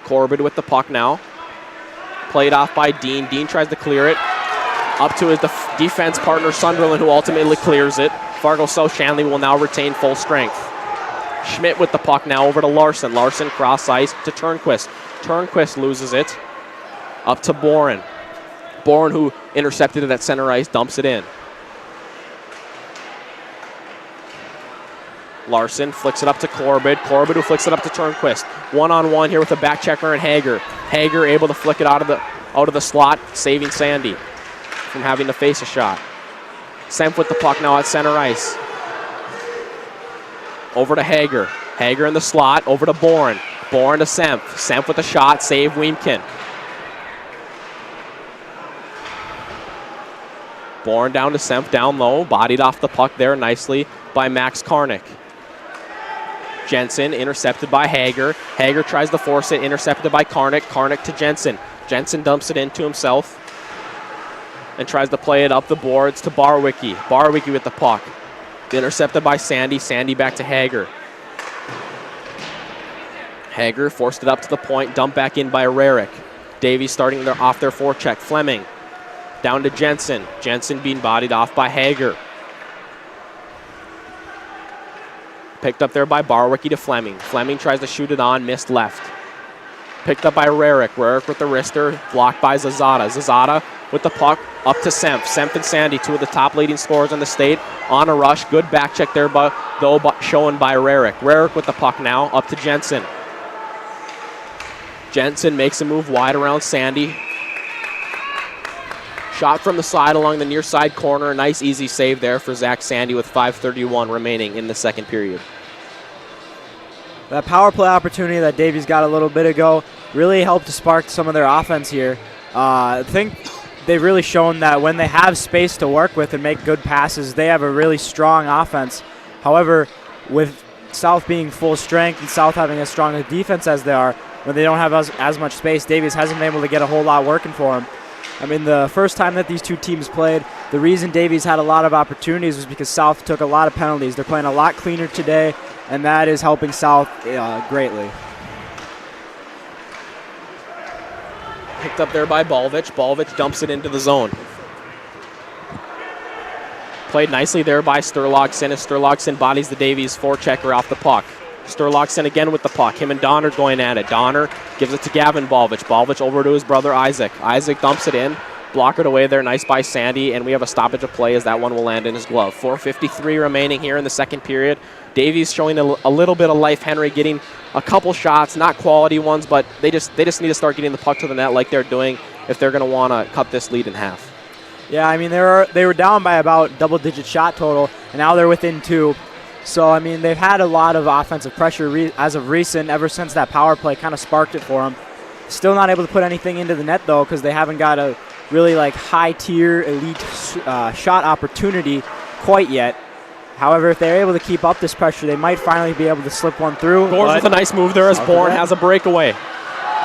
Corbett with the puck now. Played off by Dean. Dean tries to clear it. Up to his defense partner Sunderland, who ultimately clears it. Fargo South-Shanley will now retain full strength. Schmidt with the puck now over to Larson. Larson cross ice to Turnquist. Turnquist loses it. Up to Boren. Boren, who intercepted it at center ice, dumps it in. Larson flicks it up to Corbett. Corbett who flicks it up to Turnquist. One-on-one here with a back checker and Hager. Hager able to flick it out of the slot, saving Sandy from having to face a shot. Semp with the puck now at center ice. Over to Hager. Hager in the slot, over to Boren. Boren to Semp. Semp with a shot, save Weemkin. Boren down to Semp, down low, bodied off the puck there nicely by Max Karnick. Jensen intercepted by Hager. Hager tries to force it, intercepted by Karnick. Karnick to Jensen. Jensen dumps it into himself and tries to play it up the boards to Barwicki. Barwicki with the puck. Intercepted by Sandy. Sandy back to Hager. Hager forced it up to the point, dumped back in by Rarick. Davies starting off their forecheck. Fleming down to Jensen. Jensen being bodied off by Hager. Picked up there by Barwicki to Fleming. Fleming tries to shoot it on, missed left. Picked up by Rarick. Rarick with the wrister, blocked by Zazada. Zazada with the puck up to Semp. Semp and Sandy, two of the top leading scorers in the state. On a rush, good back check there, though shown by Rarick. Rarick with the puck now, up to Jensen. Jensen makes a move wide around Sandy. Shot from the side along the near side corner. Nice easy save there for Zach Sandy with 5:31 remaining in the second period. That power play opportunity that Davies got a little bit ago really helped to spark some of their offense here. I think they've really shown that when they have space to work with and make good passes, they have a really strong offense. However, with South being full strength and South having as strong a defense as they are, when they don't have as much space, Davies hasn't been able to get a whole lot working for him. I mean, the first time that these two teams played, the reason Davies had a lot of opportunities was because South took a lot of penalties. They're playing a lot cleaner today, and that is helping South greatly. Picked up there by Balvich. Balvich dumps it into the zone. Played nicely there by Sturlogson as Sturlogson bodies the Davies forechecker off the puck. Sturlogson again with the puck. Him and Donner going at it. Donner gives it to Gavin Balvich. Balvich over to his brother Isaac. Isaac dumps it in. Blockered away there. Nice by Sandy. And we have a stoppage of play as that one will land in his glove. 4:53 remaining here in the second period. Davies showing a little bit of life. Henry getting a couple shots, not quality ones, but they just need to start getting the puck to the net like they're doing if they're going to want to cut this lead in half. Yeah, I mean, they were down by about double-digit shot total, and now they're within 2. So, I mean, they've had a lot of offensive pressure as of recent, ever since that power play kind of sparked it for them. Still not able to put anything into the net, though, because they haven't got a really, high-tier elite shot opportunity quite yet. However, if they're able to keep up this pressure, they might finally be able to slip one through. Gores with a nice move there as Bourne has a breakaway.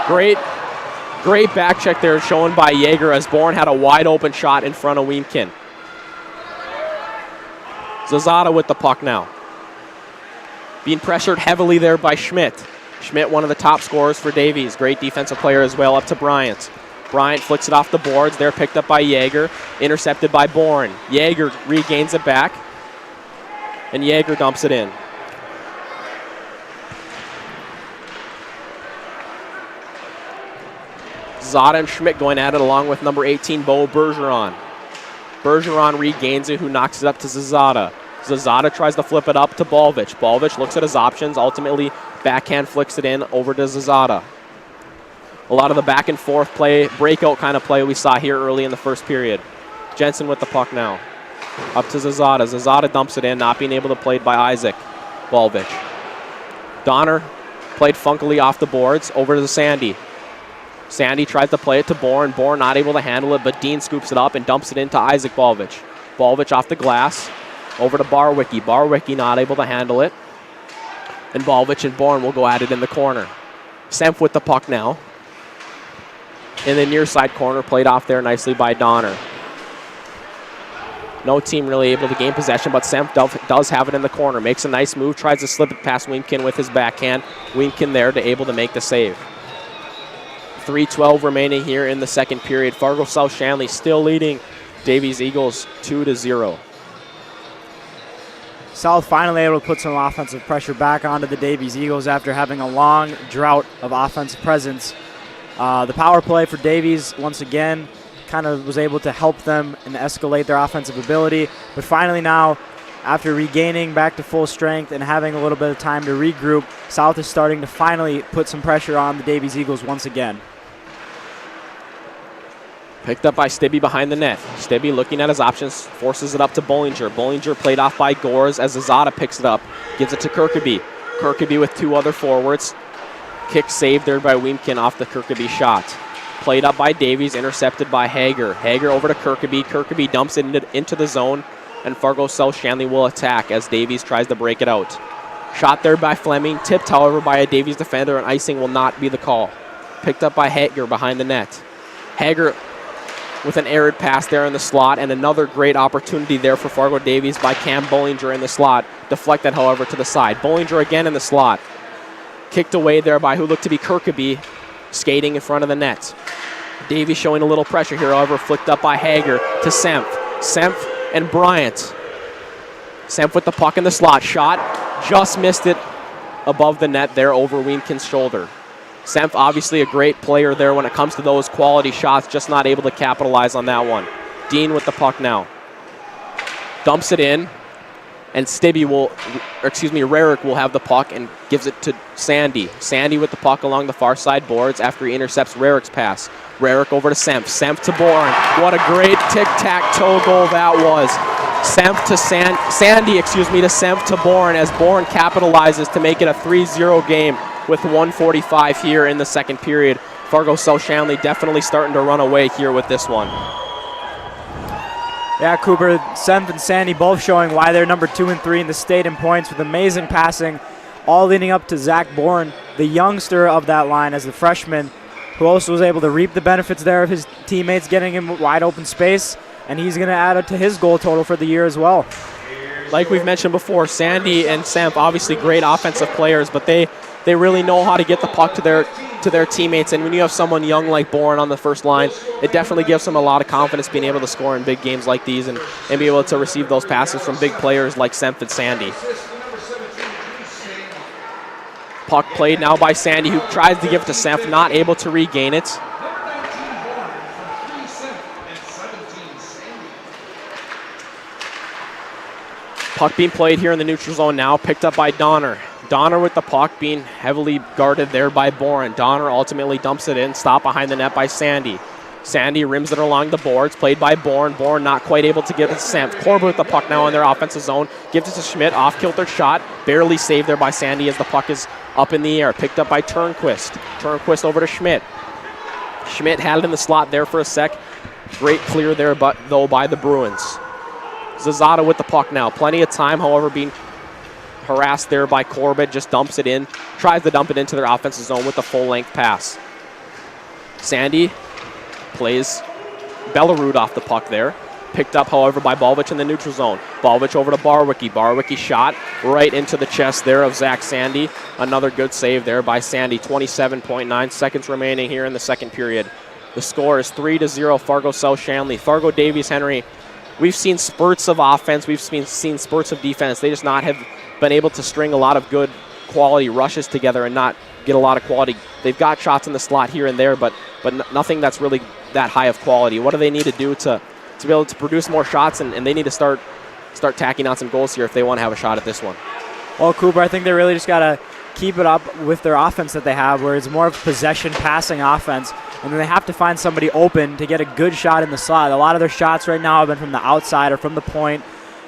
Great back check there shown by Yeager as Bourne had a wide open shot in front of Weemkin. Zazada with the puck now. Being pressured heavily there by Schmidt. Schmidt, one of the top scorers for Davies. Great defensive player as well, up to Bryant. Bryant flicks it off the boards. They're picked up by Yeager. Intercepted by Bourne. Yeager regains it back. And Yeager dumps it in. Zada and Schmidt going at it along with number 18, Bo Bergeron. Bergeron regains it, who knocks it up to Zazada. Zazada tries to flip it up to Balvich. Balvich looks at his options, ultimately backhand flicks it in over to Zazada. A lot of the back and forth play, breakout kind of play we saw here early in the first period. Jensen with the puck now. Up to Zazada. Zazada dumps it in, not being able to play by Isaac Balvich. Donner played funkily off the boards over to Sandy. Sandy tries to play it to Bourne. Bourne not able to handle it, but Dean scoops it up and dumps it into Isaac Balvich. Balvich off the glass, over to Barwicki. Barwicki not able to handle it. And Balvich and Bourne will go at it in the corner. Semp with the puck now. In the near side corner, played off there nicely by Donner. No team really able to gain possession, but Semp does have it in the corner. Makes a nice move, tries to slip it past Weemkin with his backhand. Weemkin there to able to make the save. 3:12 remaining here in the second period. Fargo South-Shanley still leading Davies Eagles 2-0. South finally able to put some offensive pressure back onto the Davies Eagles after having a long drought of offensive presence. The power play for Davies, once again, kind of was able to help them and escalate their offensive ability. But finally now, after regaining back to full strength and having a little bit of time to regroup, South is starting to finally put some pressure on the Davies Eagles once again. Picked up by Stibbe behind the net. Stibbe looking at his options, forces it up to Bollinger. Bollinger played off by Gores as Zazada picks it up, gives it to Kirkaby. Kirkaby with 2 other forwards. Kick saved there by Weemkin off the Kirkaby shot. Played up by Davies, intercepted by Hager. Hager over to Kirkaby. Kirkaby dumps it into the zone, and Fargo South-Shanley will attack as Davies tries to break it out. Shot there by Fleming, tipped however by a Davies defender, and icing will not be the call. Picked up by Hager behind the net. Hager with an arid pass there in the slot, and another great opportunity there for Fargo Davies by Cam Bollinger in the slot. Deflected, however, to the side. Bollinger again in the slot. Kicked away there by who looked to be Kirkaby, skating in front of the net. Davies showing a little pressure here, however, flicked up by Hager to Semp. Semp and Bryant. Semp with the puck in the slot. Shot, just missed it above the net there over Weemkin's shoulder. Semp obviously a great player there when it comes to those quality shots, just not able to capitalize on that one. Dean with the puck now. Dumps it in, and Rarick will have the puck and gives it to Sandy. Sandy with the puck along the far side boards after he intercepts Rarick's pass. Rarick over to Semp. Semp to Bourne. What a great tic-tac-toe goal that was. Semp to Sandy to Semp to Bourne as Bourne capitalizes to make it a 3-0 game with 1:45 here in the second period. Fargo South-Shanley definitely starting to run away here with this one. Yeah, Cooper, Semp and Sandy both showing why they're number 2 and 3 in the state in points with amazing passing all leading up to Zach Bourne, the youngster of that line as the freshman, who also was able to reap the benefits there of his teammates getting him wide open space, and he's going to add it to his goal total for the year as well. Like we've mentioned before, Sandy and Semp, obviously great offensive players, but they really know how to get the puck to their teammates. And when you have someone young like Bourne on the first line, it definitely gives them a lot of confidence being able to score in big games like these and be able to receive those passes from big players like Semp and Sandy. Puck played now by Sandy, who tries to give it to Semp, not able to regain it. Puck being played here in the neutral zone now, picked up by Donner. Donner with the puck being heavily guarded there by Bourne. Donner ultimately dumps it in, stopped behind the net by Sandy. Sandy rims it along the boards, played by Bourne. Bourne not quite able to get it to Semp. Corbett with the puck now in their offensive zone, gives it to Schmidt, off-kilter shot, barely saved there by Sandy as the puck is up in the air, picked up by Turnquist. Turnquist over to Schmidt. Schmidt had it in the slot there for a sec. Great clear there, though by the Bruins. Zazada with the puck now. Plenty of time, however, being harassed there by Corbett. Just dumps it in. Tries to dump it into their offensive zone with a full-length pass. Sandy plays Belarud off the puck there. Picked up, however, by Balvich in the neutral zone. Balvich over to Barwicki. Barwicki shot right into the chest there of Zach Sandy. Another good save there by Sandy. 27.9 seconds remaining here in the second period. The score is 3-0 Fargo South-Shanley. Fargo Davies Henry. We've seen spurts of offense. We've seen spurts of defense. They just not have been able to string a lot of good quality rushes together and not get a lot of quality. They've got shots in the slot here and there, but nothing that's really that high of quality. What do they need to do to be able to produce more shots? And they need to start tacking on some goals here if they want to have a shot at this one. Well, Cooper, I think they really just got to keep it up with their offense that they have, where it's more of possession passing offense, and then they have to find somebody open to get a good shot in the slot. A lot of their shots right now have been from the outside or from the point,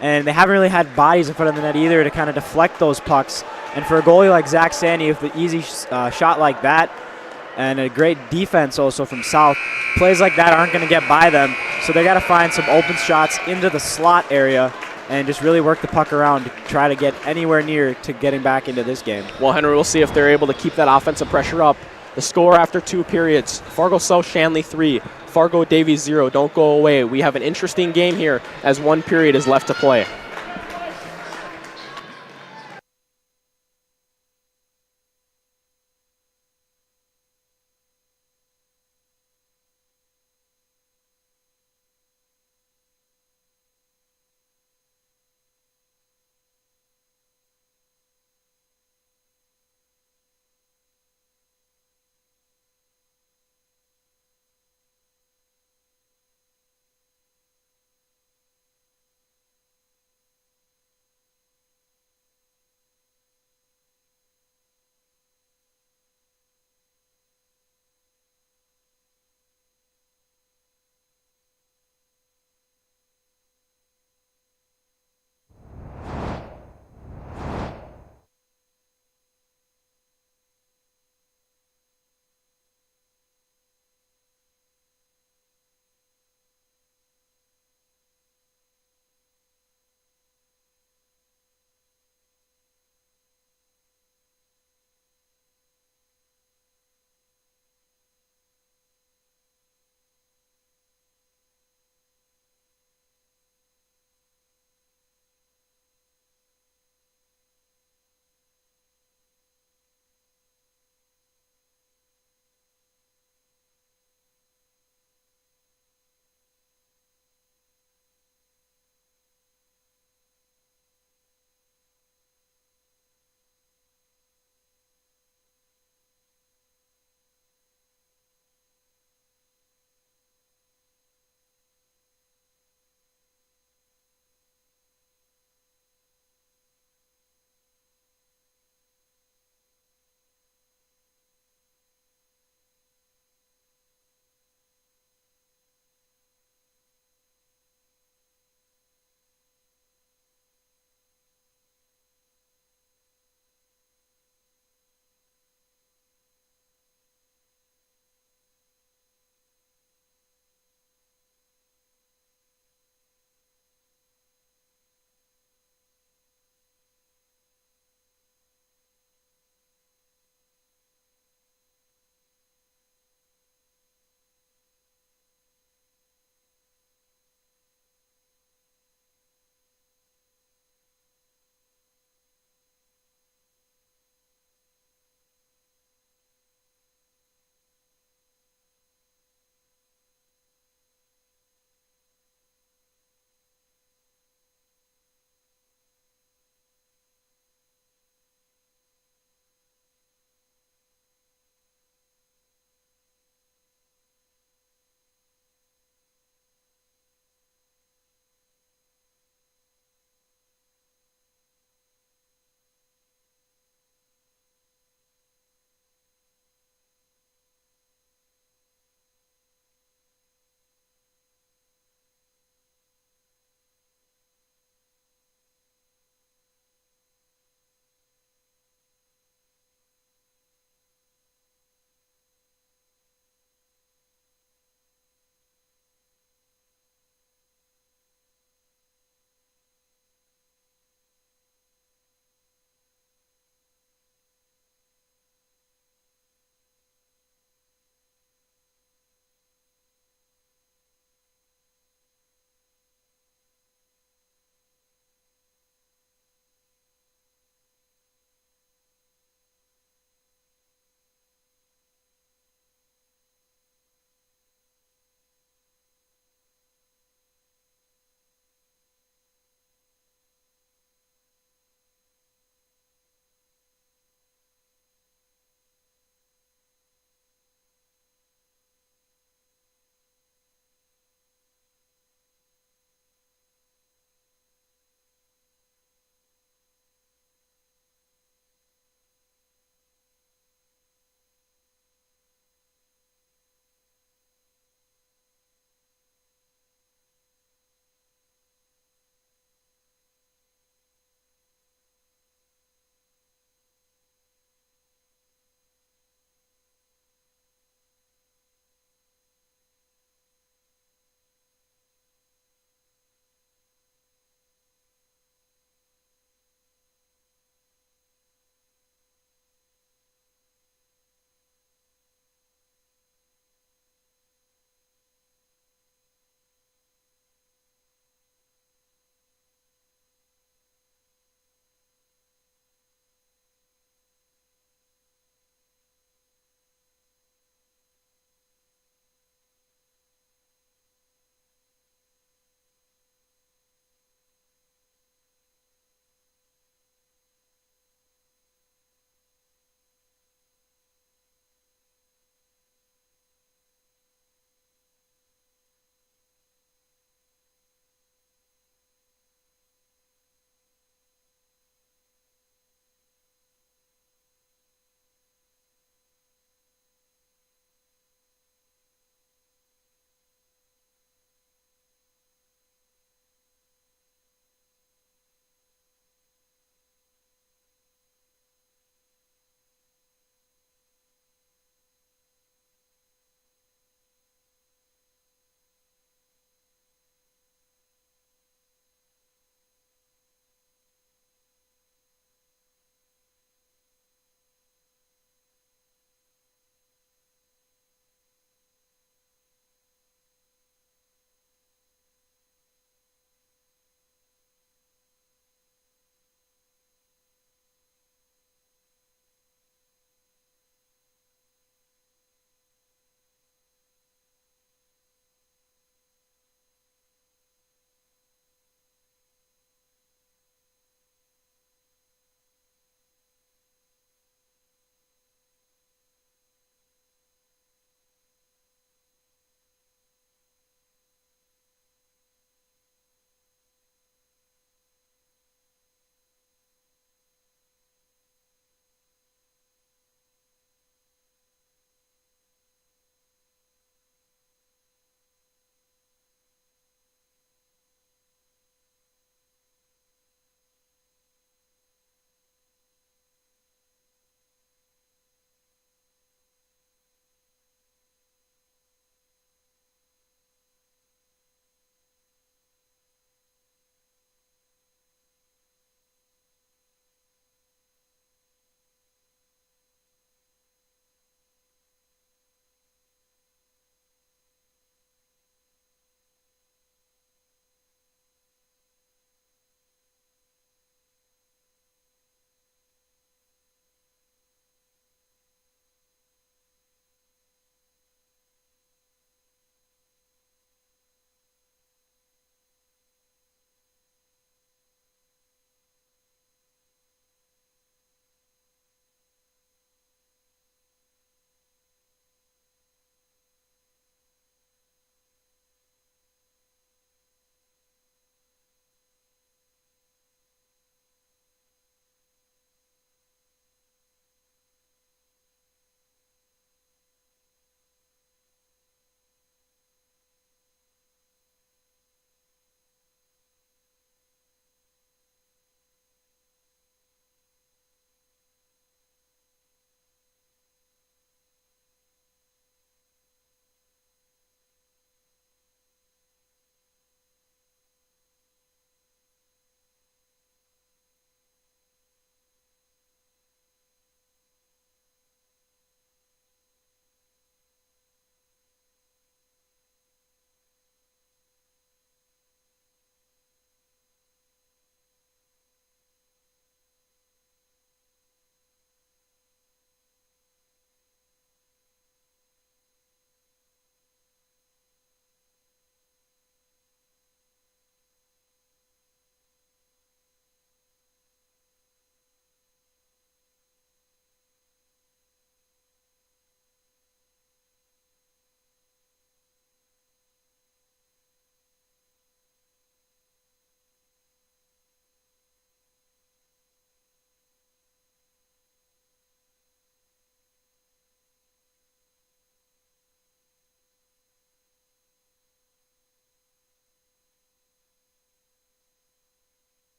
and they haven't really had bodies in front of the net either to kind of deflect those pucks. And for a goalie like Zach Sandy, with an easy shot like that, and a great defense also from South, plays like that aren't going to get by them, so they got to find some open shots into the slot area and just really work the puck around to try to get anywhere near to getting back into this game. Well, Henry, we'll see if they're able to keep that offensive pressure up. The score after 2 periods, Fargo South-Shanley 3, Fargo Davies 0. Don't go away. We have an interesting game here as 1 period is left to play.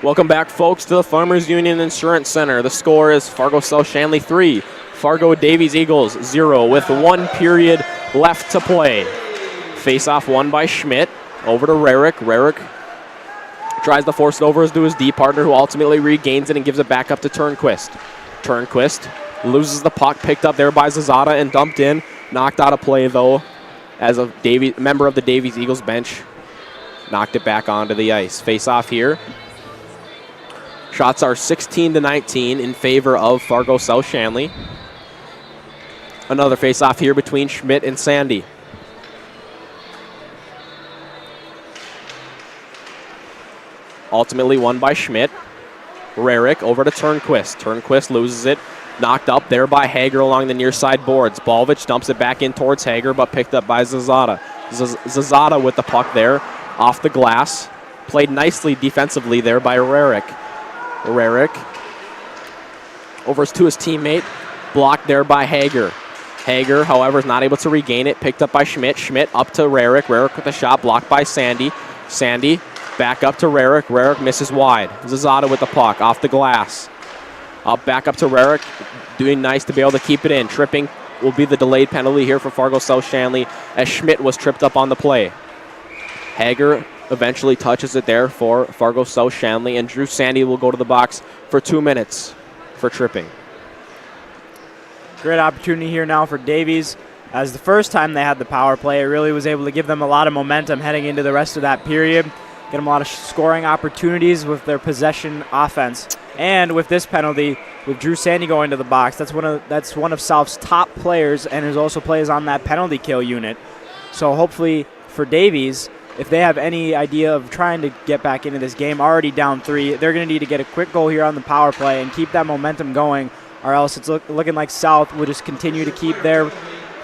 Welcome back, folks, to the Farmers Union Insurance Center. The score is Fargo South-Shanley 3, Fargo Davies Eagles 0, with 1 period left to play. Face-off won by Schmidt. Over to Rarick. Rarick tries to force it over to his D partner, who ultimately regains it and gives it back up to Turnquist. Turnquist loses the puck, picked up there by Zazada and dumped in. Knocked out of play, though, as a member of the Davies Eagles bench knocked it back onto the ice. Face-off here. Shots are 16-19 in favor of Fargo South-Shanley. Another face-off here between Schmidt and Sandy. Ultimately won by Schmidt. Rarick over to Turnquist. Turnquist loses it. Knocked up there by Hager along the near side boards. Balvich dumps it back in towards Hager, but picked up by Zazada. Zazada with the puck there off the glass. Played nicely defensively there by Rarick. Rarick over to his teammate. Blocked there by Hager. Hager, however, is not able to regain it. Picked up by Schmidt. Schmidt up to Rarick. Rarick with the shot. Blocked by Sandy. Sandy back up to Rarick. Rarick misses wide. Zazada with the puck off the glass. Back up to Rarick. Doing nice to be able to keep it in. Tripping will be the delayed penalty here for Fargo South-Shanley as Schmidt was tripped up on the play. Hager eventually touches it there for Fargo South-Shanley, and Drew Sandy will go to the box for 2 minutes for tripping. Great opportunity here now for Davies. As the first time they had the power play, it really was able to give them a lot of momentum heading into the rest of that period. Get them a lot of scoring opportunities with their possession offense. And with this penalty, with Drew Sandy going to the box, that's one of South's top players, and who also plays on that penalty kill unit. So hopefully for Davies, if they have any idea of trying to get back into this game, already down 3, they're going to need to get a quick goal here on the power play and keep that momentum going, or else it's looking like South will just continue to keep their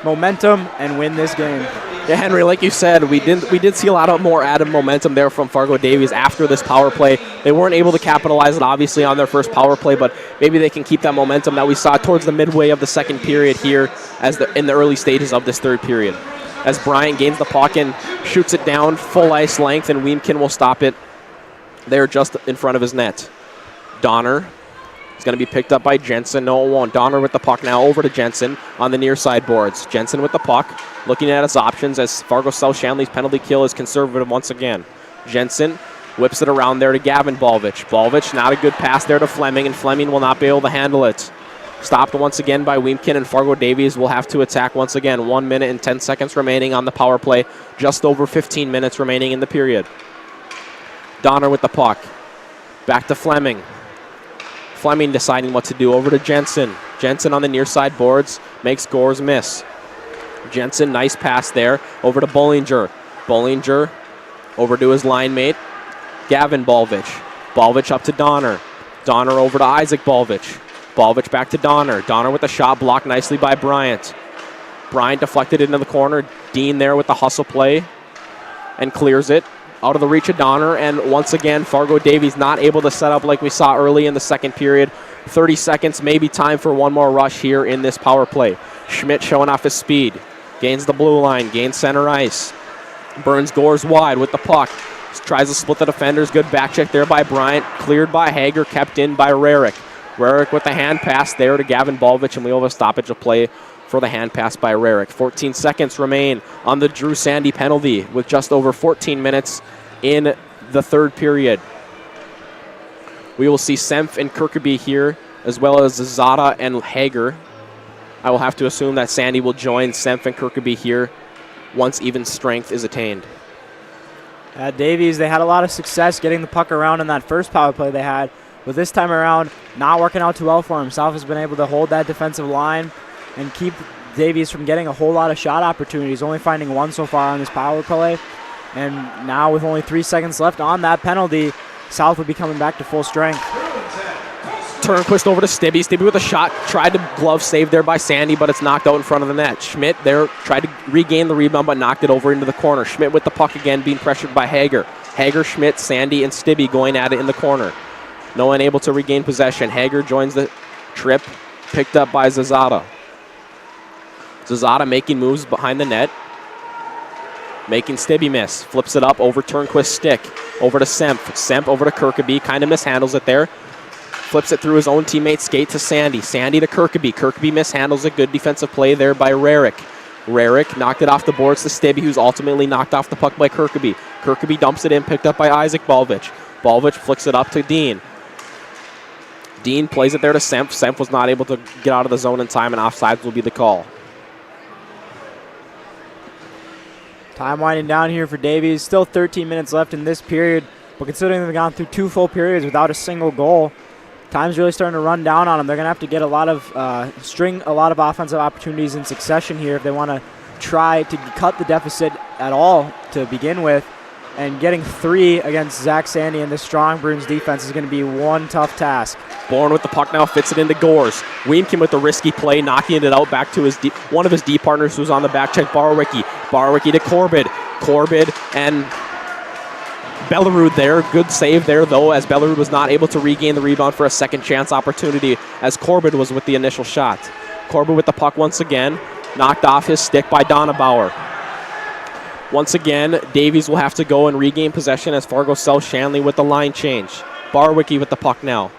momentum and win this game. Yeah, Henry, like you said, we did see a lot of more added momentum there from Fargo Davies after this power play. They weren't able to capitalize it, obviously, on their first power play, but maybe they can keep that momentum that we saw towards the midway of the second period here in the early stages of this third period. As Bryant gains the puck and shoots it down full ice length, and Weemkin will stop it there just in front of his net. Donner is going to be picked up by Jensen. No, it won't. Donner with the puck now over to Jensen on the near side boards. Jensen with the puck, looking at his options as Fargo South-Shanley's penalty kill is conservative once again. Jensen whips it around there to Gavin Balvich. Balvich, not a good pass there to Fleming, and Fleming will not be able to handle it. Stopped once again by Weemkin, and Fargo Davies will have to attack once again. 1 minute and 10 seconds remaining on the power play. Just over 15 minutes remaining in the period. Donner with the puck. Back to Fleming. Fleming deciding what to do. Over to Jensen. Jensen on the near side boards. Makes Gores miss. Jensen, nice pass there. Over to Bollinger. Bollinger over to his line mate, Gavin Balvich. Balvich up to Donner. Donner over to Isaac Balvich. Balvich back to Donner. Donner with a shot blocked nicely by Bryant. Bryant deflected into the corner. Dean there with the hustle play and clears it out of the reach of Donner. And once again, Fargo Davies not able to set up like we saw early in the second period. 30 seconds, maybe time for one more rush here in this power play. Schmidt showing off his speed. Gains the blue line, gains center ice. Burns Gores wide with the puck. Tries to split the defenders. Good back check there by Bryant. Cleared by Hager, kept in by Rarick. Rarick with the hand pass there to Gavin Balvich, and we have a stoppage of play for the hand pass by Rarick. 14 seconds remain on the Drew Sandy penalty with just over 14 minutes in the third period. We will see Senf and Kirkaby here, as well as Zada and Hager. I will have to assume that Sandy will join Senf and Kirkaby here once even strength is attained. At Davies, they had a lot of success getting the puck around in that first power play they had. But this time around, not working out too well for him. South has been able to hold that defensive line and keep Davies from getting a whole lot of shot opportunities, only finding one so far on this power play. And now with only 3 seconds left on that penalty, South would be coming back to full strength. Turnquist over to Stibbe. Stibbe with a shot. Tried to glove save there by Sandy, but it's knocked out in front of the net. Schmidt there tried to regain the rebound, but knocked it over into the corner. Schmidt with the puck again, being pressured by Hager. Hager, Schmidt, Sandy, and Stibbe going at it in the corner. No one able to regain possession. Hager joins the trip, picked up by Zazada. Zazada making moves behind the net, making Stibbe miss. Flips it up over Turnquist's stick. Over to Semp. Semp over to Kirkaby. Kind of mishandles it there. Flips it through his own teammate Skate to Sandy. Sandy to Kirkaby. Kirkaby mishandles it. Good defensive play there by Rarick. Rarick knocked it off the boards to Stibbe, who's ultimately knocked off the puck by Kirkaby. Kirkaby dumps it in, picked up by Isaac Balvich. Balvich flicks it up to Dean. Dean plays it there to Semp. Semp was not able to get out of the zone in time, and offsides will be the call. Time winding down here for Davies. Still 13 minutes left in this period, but considering they've gone through 2 full periods without a single goal, time's really starting to run down on them. They're going to have to get a lot of string a lot of offensive opportunities in succession here if they want to try to cut the deficit at all to begin with. And getting 3 against Zach Sandy and this strong Bruins defense is going to be one tough task. Bourne with the puck now, fits it into Gores. Weemkin with the risky play, knocking it out back to his one of his D partners who's on the back check, Barwicky. Barwicky to Corbett. Corbett and Bellerud there. Good save there, though, as Bellerud was not able to regain the rebound for a second chance opportunity as Corbett was with the initial shot. Corbett with the puck once again, knocked off his stick by Donabauer. Once again, Davies will have to go and regain possession as Fargo South-Shanley with the line change. Barwicky with the puck now.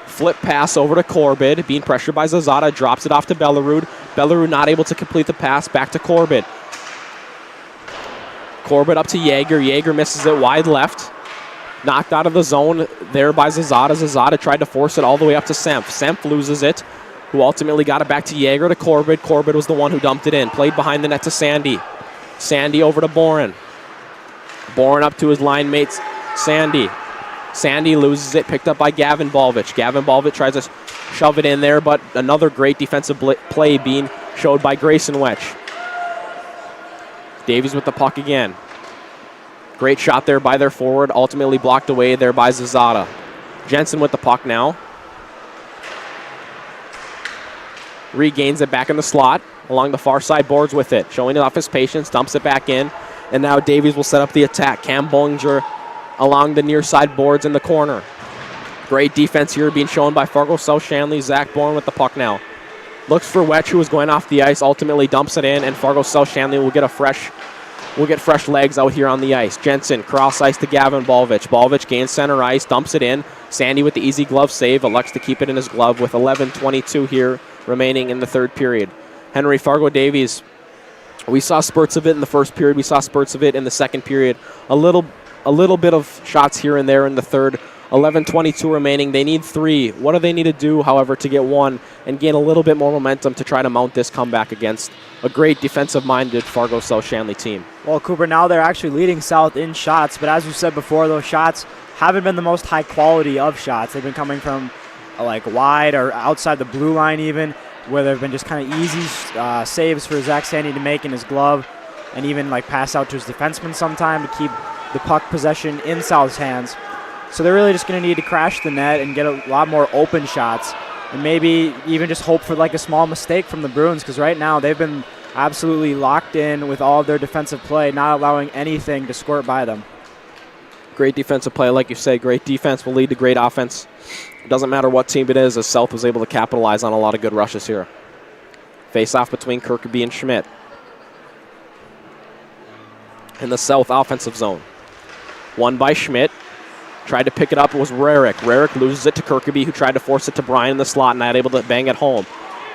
Flip pass over to Corbett, being pressured by Zazada, drops it off to Bellerud. Bellerud not able to complete the pass, back to Corbett. Corbett up to Jaeger. Jaeger misses it wide left. Knocked out of the zone there by Zazada. Zazada tried to force it all the way up to Semp. Semp loses it, who ultimately got it back to Jaeger to Corbett. Corbett was the one who dumped it in. Played behind the net to Sandy. Sandy over to Boren. Boren up to his line mates, Sandy. Sandy loses it, picked up by Gavin Balvich. Gavin Balvich tries to shove it in there, but another great defensive play being showed by Grayson Wetch. Davies with the puck again. Great shot there by their forward, ultimately blocked away there by Zazada. Jensen with the puck now. Regains it back in the slot. Along the far side boards with it. Showing off his patience, dumps it back in. And now Davies will set up the attack. Cam Bollinger along the near side boards in the corner. Great defense here being shown by Fargo South-Shanley. Zach Bourne with the puck now. Looks for Wetch, who was going off the ice. Ultimately dumps it in, and Fargo South-Shanley will get fresh legs out here on the ice. Jensen cross ice to Gavin Balvich. Balvich gains center ice, dumps it in. Sandy with the easy glove save, elects to keep it in his glove with 11:22 here remaining in the third period. Henry, Fargo Davies, we saw spurts of it in the first period. We saw spurts of it in the second period. A little bit of shots here and there in the third. 11:22 remaining. They need 3. What do they need to do, however, to get 1 and gain a little bit more momentum to try to mount this comeback against a great defensive-minded Fargo South-Shanley team? Well, Cooper, now they're actually leading South in shots, but as you said before, those shots haven't been the most high quality of shots. They've been coming from like wide or outside the blue line even, where there have been just kind of easy saves for Zach Sandy to make in his glove and even like pass out to his defenseman sometime to keep the puck possession in South's hands. So they're really just going to need to crash the net and get a lot more open shots and maybe even just hope for like a small mistake from the Bruins, because right now they've been absolutely locked in with all of their defensive play, not allowing anything to squirt by them. Great defensive play, like you said. Great defense will lead to great offense. It doesn't matter what team it is, as South was able to capitalize on a lot of good rushes here. Face-off between Kirkaby and Schmidt. In the South offensive zone. Won by Schmidt. Tried to pick it up, it was Rarick. Rarick loses it to Kirkaby, who tried to force it to Brian in the slot, not able to bang it home.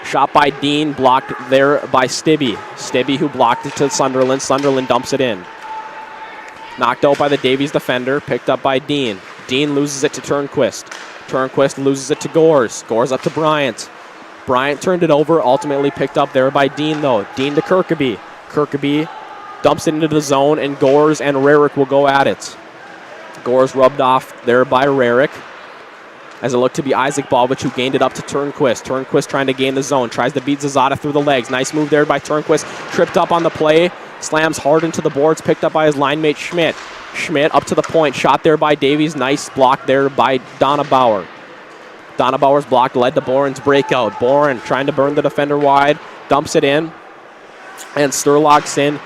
Shot by Dean, blocked there by Stibbe. Stibbe, who blocked it to Sunderland. Sunderland dumps it in. Knocked out by the Davies defender, picked up by Dean. Dean loses it to Turnquist. Turnquist loses it to Gores. Gores up to Bryant. Bryant turned it over, ultimately picked up there by Dean, though. Dean to Kirkaby. Kirkaby dumps it into the zone, and Gores and Rarick will go at it. Gores rubbed off there by Rarick, as it looked to be Isaac Balvich, who gained it up to Turnquist. Turnquist trying to gain the zone, tries to beat Zazada through the legs. Nice move there by Turnquist. Tripped up on the play, slams hard into the boards, picked up by his line mate Schmidt. Schmidt up to the point, shot there by Davies. Nice block there by Donabauer. Donabauer's block led to Boren's breakout. Boren trying to burn the defender wide, dumps it in, and Sturlock's in,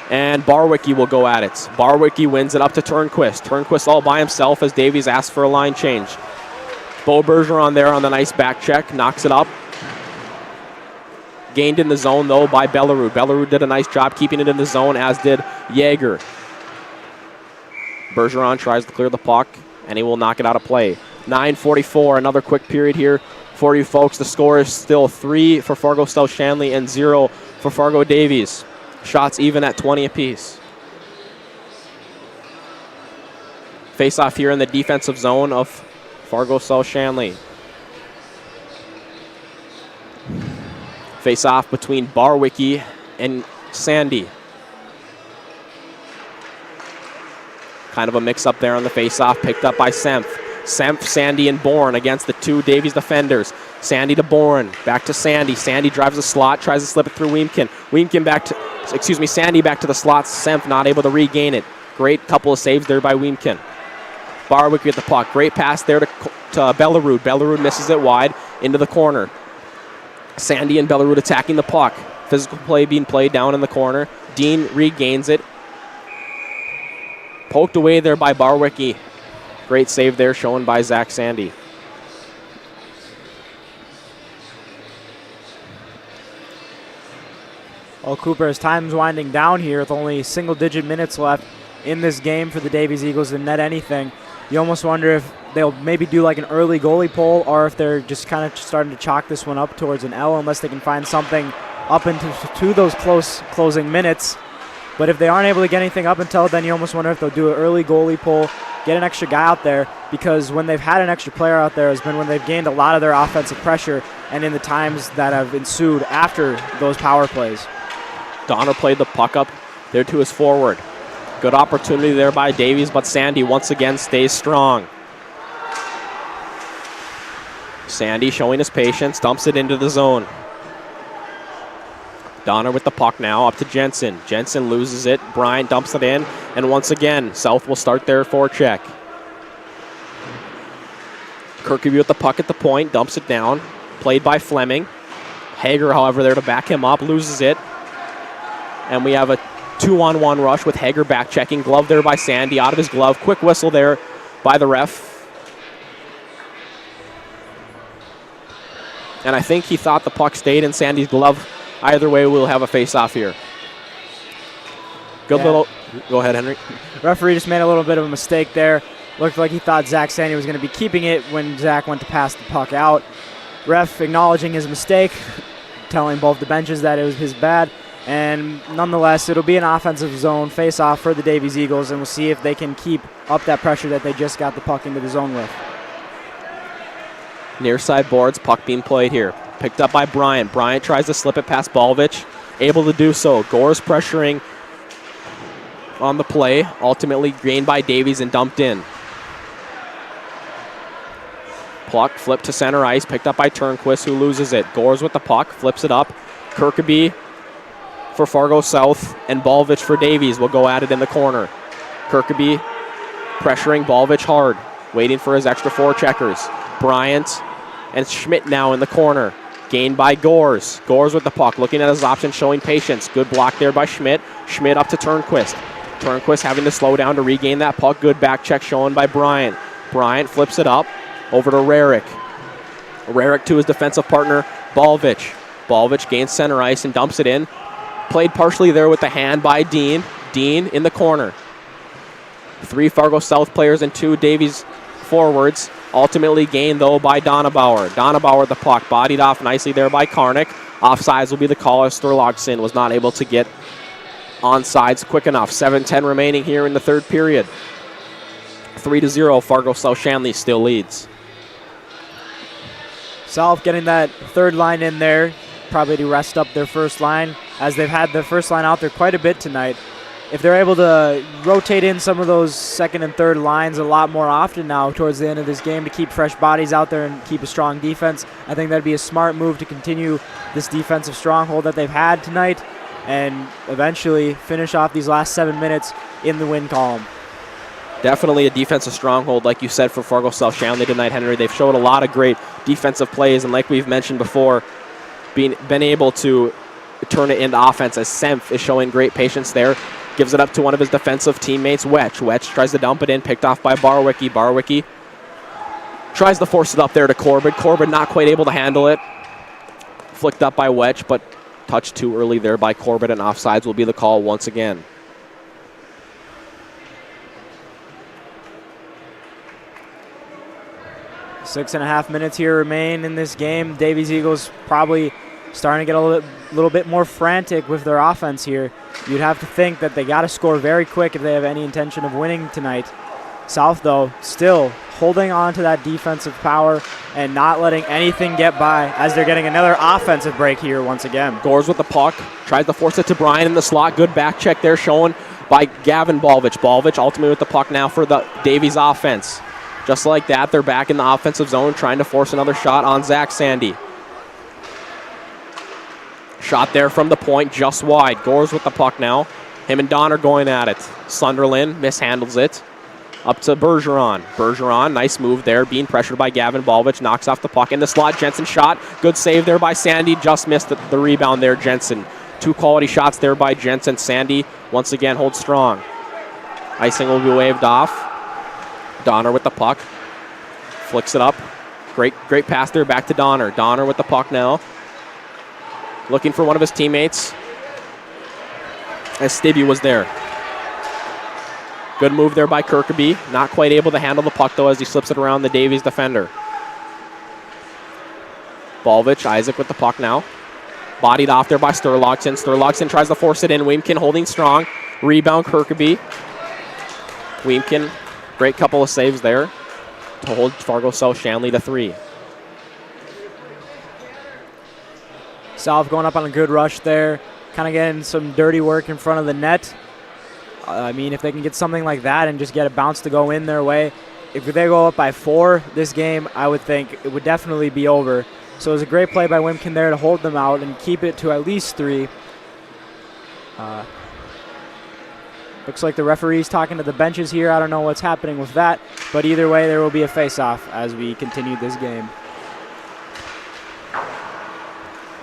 and Barwicky will go at it. Barwicky wins it up to Turnquist. Turnquist all by himself as Davies asks for a line change. Bo Bergeron there on the nice back check, knocks it up. Gained in the zone, though, by Bellerud. Bellerud did a nice job keeping it in the zone, as did Jaeger. Bergeron tries to clear the puck, and he will knock it out of play. 9:44, another quick period here for you folks. The score is still 3 for Fargo South-Shanley and 0 for Fargo Davies. Shots even at 20 apiece. Face off here in the defensive zone of Fargo South-Shanley. Face off between Barwicky and Sandy. Kind of a mix-up there on the face-off, picked up by Semf. Semf, Sandy, and Bourne against the two Davies defenders. Sandy to Bourne, back to Sandy. Sandy drives the slot, tries to slip it through Weemkin. Weemkin back to, Sandy back to the slot. Semf not able to regain it. Great couple of saves there by Weemkin. Barwick with the puck. Great pass there to Bellerud. Bellerud misses it wide into the corner. Sandy and Bellerud attacking the puck. Physical play being played down in the corner. Dean regains it. Poked away there by Barwicky. Great save there shown by Zach Sandy. Well, Cooper, as time's winding down here with only single-digit minutes left in this game for the Davies Eagles to net anything, you almost wonder if they'll maybe do like an early goalie poll or if they're just kind of starting to chalk this one up towards an L unless they can find something up into those closing minutes. But if they aren't able to get anything up until then, you almost wonder if they'll do an early goalie poll, get an extra guy out there, because when they've had an extra player out there has been when they've gained a lot of their offensive pressure and in the times that have ensued after those power plays. Donner played the puck up there to his forward. Good opportunity there by Davies, but Sandy once again stays strong. Sandy showing his patience, dumps it into the zone. Donner with the puck now, up to Jensen. Jensen loses it. Bryant dumps it in. And once again, South will start their forecheck. Kirkeby with the puck at the point, dumps it down. Played by Fleming. Hager, however, there to back him up, loses it. And we have a 2-on-1 rush with Hager back checking. Glove there by Sandy, out of his glove. Quick whistle there by the ref. And I think he thought the puck stayed in Sandy's glove. Either way, we'll have a face-off here. Good little... Go ahead, Henry. Referee just made a little bit of a mistake there. Looked like he thought Zach Sandy was going to be keeping it when Zach went to pass the puck out. Ref acknowledging his mistake, telling both the benches that it was his bad. And nonetheless, it'll be an offensive zone face-off for the Davies Eagles, and we'll see if they can keep up that pressure that they just got the puck into the zone with. Near side boards, puck being played here. Picked up by Bryant. Bryant tries to slip it past Balvich. Able to do so. Gore's pressuring on the play. Ultimately gained by Davies and dumped in. Puck flipped to center ice. Picked up by Turnquist, who loses it. Gore's with the puck. Flips it up. Kirkeby for Fargo South and Balvich for Davies will go at it in the corner. Kirkeby pressuring Balvich hard. Waiting for his extra four checkers. Bryant and Schmidt now in the corner. Gained by Gores. Gores with the puck, looking at his options, showing patience. Good block there by Schmidt. Schmidt up to Turnquist. Turnquist having to slow down to regain that puck. Good back check shown by Bryant. Bryant flips it up over to Rarick. Rarick to his defensive partner, Balvich. Balvich gains center ice and dumps it in. Played partially there with the hand by Dean. Dean in the corner. 3 Fargo South players and 2 Davies forwards. Ultimately gained, though, by Donabauer. Donabauer the puck, bodied off nicely there by Karnick. Offsides will be the call as Sturlogson was not able to get onsides quick enough. 7:10 remaining here in the third period. 3-0, Fargo South-Shanley still leads. South getting that third line in there, probably to rest up their first line, as they've had the first line out there quite a bit tonight. If they're able to rotate in some of those second and third lines a lot more often now towards the end of this game to keep fresh bodies out there and keep a strong defense, I think that'd be a smart move to continue this defensive stronghold that they've had tonight and eventually finish off these last 7 minutes in the win column. Definitely a defensive stronghold, like you said, for Fargo South-Shanley tonight, Henry. They've showed a lot of great defensive plays, and like we've mentioned before, been able to turn it into offense, as Semf is showing great patience there. Gives it up to one of his defensive teammates, Wetch. Wetch tries to dump it in, picked off by Barwicky. Barwicky tries to force it up there to Corbett. Corbett not quite able to handle it. Flicked up by Wetch, but touched too early there by Corbett, and offsides will be the call once again. 6.5 minutes here remain in this game. Davies Eagles probably starting to get a little bit more frantic with their offense here. You'd have to think that they got to score very quick if they have any intention of winning tonight. South, though, still holding on to that defensive power and not letting anything get by as they're getting another offensive break here once again. Gores with the puck, tries to force it to Brian in the slot. Good back check there shown by Gavin Balvich. Balvich ultimately with the puck now for the Davies offense. Just like that, they're back in the offensive zone trying to force another shot on Zach Sandy. Shot there from the point, just wide. Gores with the puck now. Him and Don are going at it. Sunderland mishandles it. Up to Bergeron. Bergeron, nice move there, being pressured by Gavin Balvich. Knocks off the puck in the slot. Jensen shot. Good save there by Sandy. Just missed the rebound there, Jensen. 2 quality shots there by Jensen. Sandy once again holds strong. Icing will be waved off. Donner with the puck. Flicks it up. Great pass there back to Donner. Donner with the puck now. Looking for one of his teammates. As Stibbe was there. Good move there by Kirkeby. Not quite able to handle the puck, though, as he slips it around the Davies defender. Balvich, Isaac with the puck now. Bodied off there by Sturlogson. Sturlogson tries to force it in. Weemkin holding strong. Rebound, Kirkeby. Weemkin, great couple of saves there to hold Fargo South-Shanley to 3. South going up on a good rush there. Kind of getting some dirty work in front of the net. I mean, if they can get something like that and just get a bounce to go in their way, if they go up by 4 this game, I would think it would definitely be over. So it was a great play by Wimkin there to hold them out and keep it to at least 3. Looks like the referee's talking to the benches here. I don't know what's happening with that, but either way, there will be a face-off as we continue this game.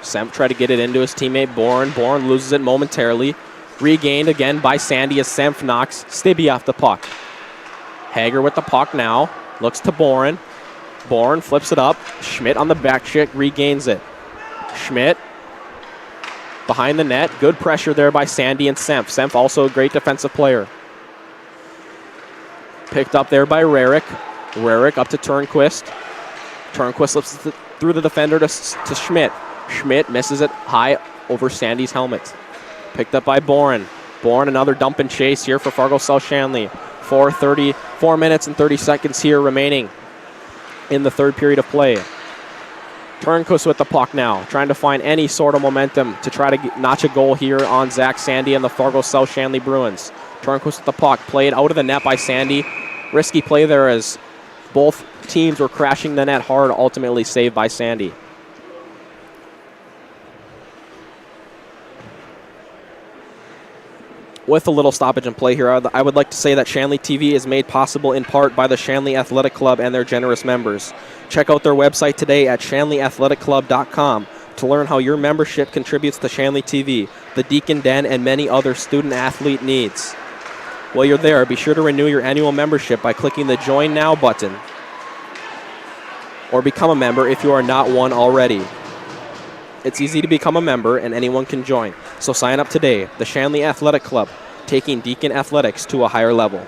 Semp tried to get it into his teammate Bourne. Bourne loses it momentarily. Regained again by Sandy as Semp knocks Stibbe off the puck. Hager with the puck now. Looks to Bourne. Bourne flips it up. Schmidt on the back check regains it. Schmidt behind the net. Good pressure there by Sandy and Semp. Semp also a great defensive player. Picked up there by Rarick. Rarick up to Turnquist. Turnquist slips through the defender to Schmidt. Schmidt misses it high over Sandy's helmet. Picked up by Bourne. Bourne, another dump and chase here for Fargo South-Shanley. 4 minutes and 30 seconds here remaining in the third period of play. Turnquist with the puck now, trying to find any sort of momentum to try to notch a goal here on Zach Sandy and the Fargo South-Shanley Bruins. Turnquist with the puck, played out of the net by Sandy. Risky play there as both teams were crashing the net hard, ultimately saved by Sandy. With a little stoppage in play here, I would like to say that Shanley TV is made possible in part by the Shanley Athletic Club and their generous members. Check out their website today at shanleyathletic.club.com to learn how your membership contributes to Shanley TV, the Deacon Den, and many other student-athlete needs. While you're there, be sure to renew your annual membership by clicking the Join Now button or become a member if you are not one already. It's easy to become a member, and anyone can join. So sign up today. The Shanley Athletic Club, taking Deacon Athletics to a higher level.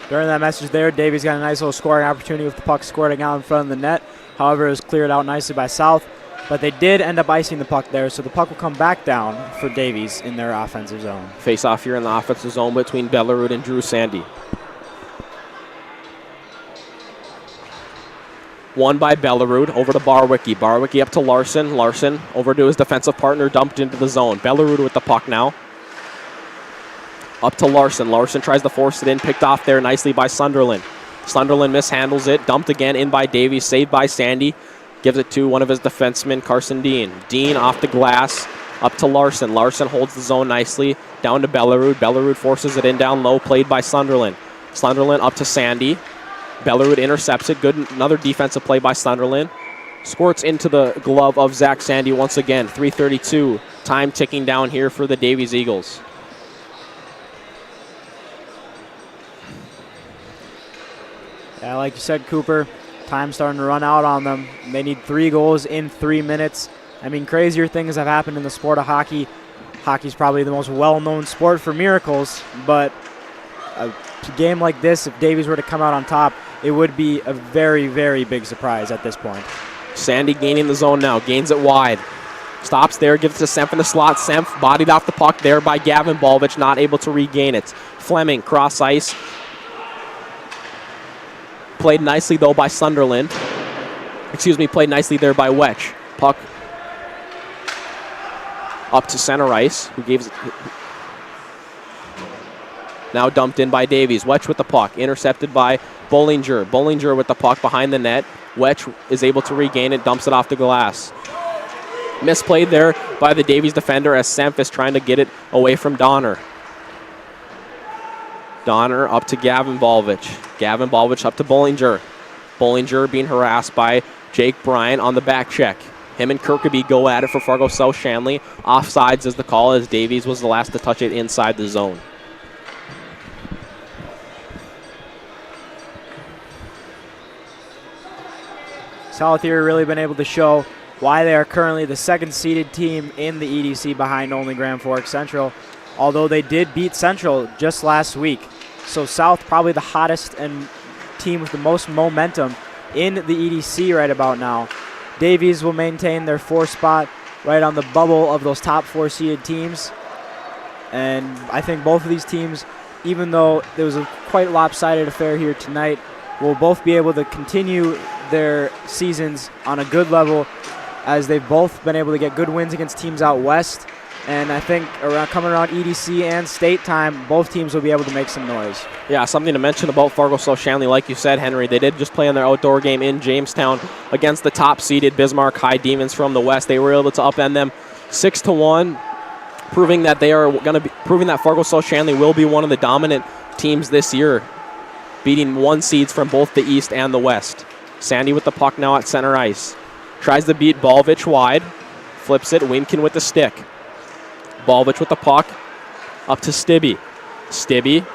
During that message there, Davies got a nice little scoring opportunity with the puck squirting out in front of the net. However, it was cleared out nicely by South. But they did end up icing the puck there, so the puck will come back down for Davies in their offensive zone. Face-off here in the offensive zone between Bellerud and Drew Sandy. Won by Bellerud, over to Barwicki. Barwicki up to Larson. Larson over to his defensive partner, dumped into the zone. Bellerud with the puck now. Up to Larson. Larson tries to force it in, picked off there nicely by Sunderland. Sunderland mishandles it, dumped again in by Davies, saved by Sandy. Gives it to one of his defensemen, Carson Dean. Dean off the glass, up to Larson. Larson holds the zone nicely, down to Bellerud. Bellerud forces it in down low, played by Sunderland. Sunderland up to Sandy. Bellerud intercepts it. Good, another defensive play by Sunderland. Squirts into the glove of Zach Sandy once again. 3:32. Time ticking down here for the Davies Eagles. Yeah, like you said, Cooper, time's starting to run out on them. They need 3 goals in 3 minutes. I mean, crazier things have happened in the sport of hockey. Hockey's probably the most well-known sport for miracles, but game like this, if Davies were to come out on top, it would be a very, very big surprise at this point. Sandy gaining the zone now, gains it wide. Stops there, gives it to Senf in the slot. Senf bodied off the puck there by Gavin Balvich, not able to regain it. Fleming, cross ice. Played nicely, though, by Sunderland. Played nicely there by Wetch. Puck up to center ice, who gave it. Now dumped in by Davies. Wetch with the puck, intercepted by Bollinger. Bollinger with the puck behind the net. Wetch is able to regain it, dumps it off the glass. Misplayed there by the Davies defender as Senf is trying to get it away from Donner. Donner up to Gavin Balvich. Gavin Balvich up to Bollinger. Bollinger being harassed by Jake Bryan on the back check. Him and Kirkeby go at it for Fargo South-Shanley. Offsides is the call as Davies was the last to touch it inside the zone. South here really been able to show why they are currently the second-seeded team in the EDC behind only Grand Forks Central, although they did beat Central just last week. So South probably the hottest and team with the most momentum in the EDC right about now. Davies will maintain their 4th spot right on the bubble of those top 4 seeded teams. And I think both of these teams, even though there was a quite lopsided affair here tonight, will both be able to continue their seasons on a good level, as they've both been able to get good wins against teams out west. And I think coming around EDC and state time, both teams will be able to make some noise. Yeah, something to mention about Fargo South-Shanley, like you said, Henry, they did just play in their outdoor game in Jamestown against the top-seeded Bismarck High Demons from the west. They were able to upend them 6-1, proving that Fargo South-Shanley will be one of the dominant teams this year, beating 1 seeds from both the east and the west. Sandy with the puck now at center ice. Tries to beat Balvich wide. Flips it. Wiemken with the stick. Balvich with the puck. Up to Stibbe. Stibbe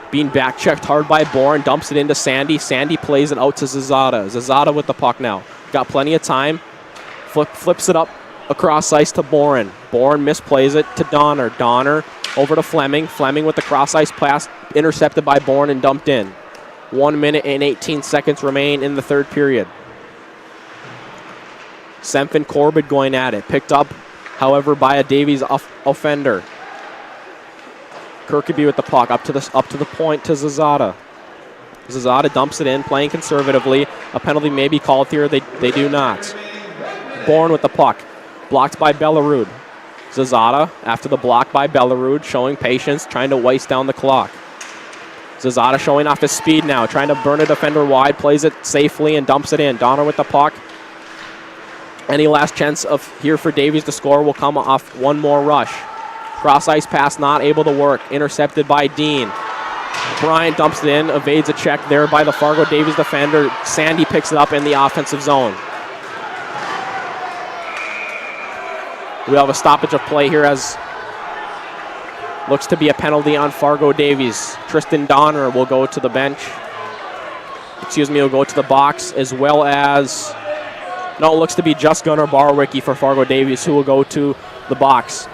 being back-checked hard by Bourne. Dumps it into Sandy. Sandy plays it out to Zazada. Zazada with the puck now. Got plenty of time. Flips it up across ice to Bourne. Bourne misplays it to Donner. Donner over to Fleming. Fleming with the cross-ice pass. Intercepted by Bourne and dumped in. 1 minute and 18 seconds remain in the third period. Senf and Corbett going at it. Picked up, however, by a Davies offender. Kirkeby with the puck up to the point to Zazada. Zazada dumps it in, playing conservatively. A penalty may be called here. They do not. Bourne with the puck. Blocked by Bellerud. Zazada, after the block by Bellerud, showing patience, trying to waste down the clock. Zazada showing off his speed now, trying to burn a defender wide, plays it safely and dumps it in. Donner with the puck. Any last chance here for Davies to score will come off one more rush. Cross-ice pass not able to work. Intercepted by Dean. Bryant dumps it in, evades a check there by the Fargo Davies defender. Sandy picks it up in the offensive zone. We have a stoppage of play here as looks to be a penalty on Fargo Davies. Tristan Donner will go to the bench. Will go to the box, as well as, no, it looks to be just Gunnar Barwicki for Fargo Davies, who will go to the box.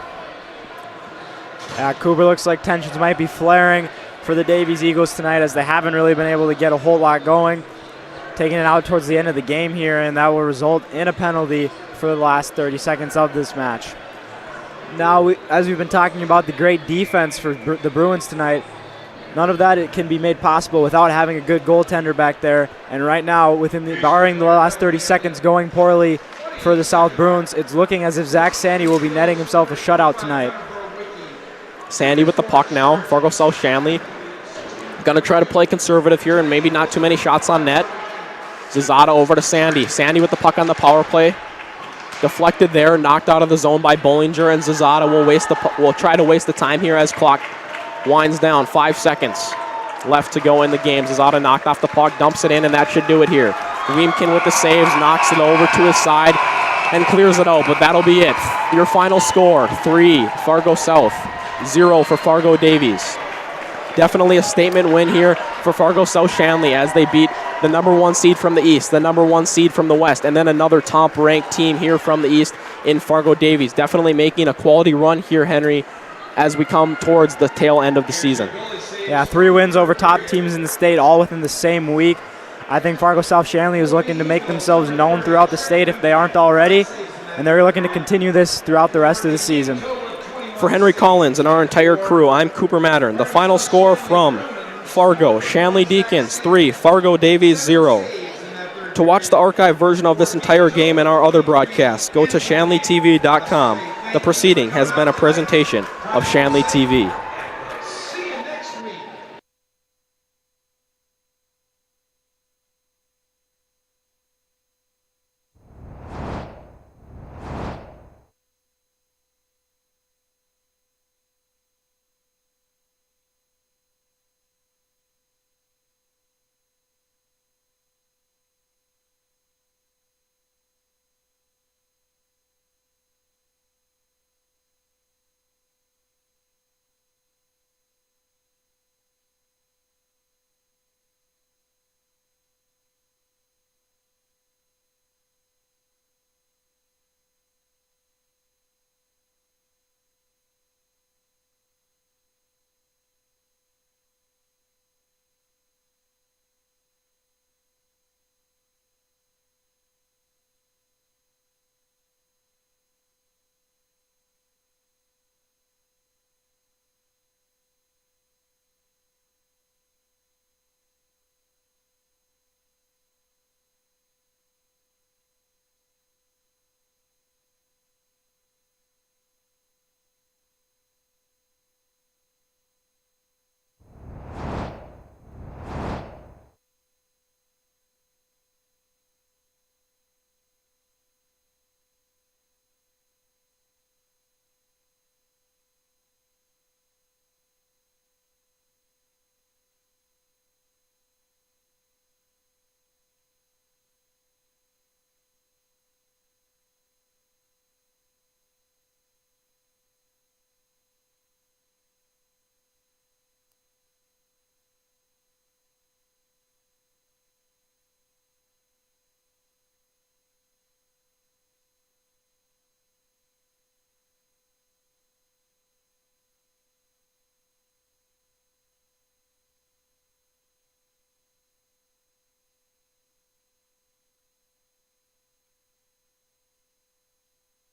Cooper, looks like tensions might be flaring for the Davies Eagles tonight, as they haven't really been able to get a whole lot going. Taking it out towards the end of the game here, and that will result in a penalty for the last 30 seconds of this match. Now, as we've been talking about the great defense for the Bruins tonight, none of that can be made possible without having a good goaltender back there. And right now, barring the last 30 seconds going poorly for the South Bruins, it's looking as if Zach Sandy will be netting himself a shutout tonight. Sandy with the puck now. Fargo South-Shanley going to try to play conservative here and maybe not too many shots on net. Zazada over to Sandy. Sandy with the puck on the power play. Deflected there, knocked out of the zone by Bollinger, and Zazada will try to waste the time here as clock winds down. 5 seconds left to go in the game. Zazada knocked off the puck, dumps it in, and that should do it here. Wiemken with the saves, knocks it over to his side, and clears it out, but that'll be it. Your final score, 3, Fargo South, 0 for Fargo Davies. Definitely a statement win here for Fargo South-Shanley as they beat the number 1 seed from the east, the number 1 seed from the west, and then another top-ranked team here from the east in Fargo Davies. Definitely making a quality run here, Henry, as we come towards the tail end of the season. Yeah, 3 wins over top teams in the state, all within the same week. I think Fargo South-Shanley is looking to make themselves known throughout the state if they aren't already, and they're looking to continue this throughout the rest of the season. For Henry Collins and our entire crew, I'm Cooper Mattern. The final score from Fargo, Shanley Deacons 3, Fargo Davies 0. To watch the archive version of this entire game and our other broadcasts, go to ShanleyTV.com. The proceeding has been a presentation of Shanley TV.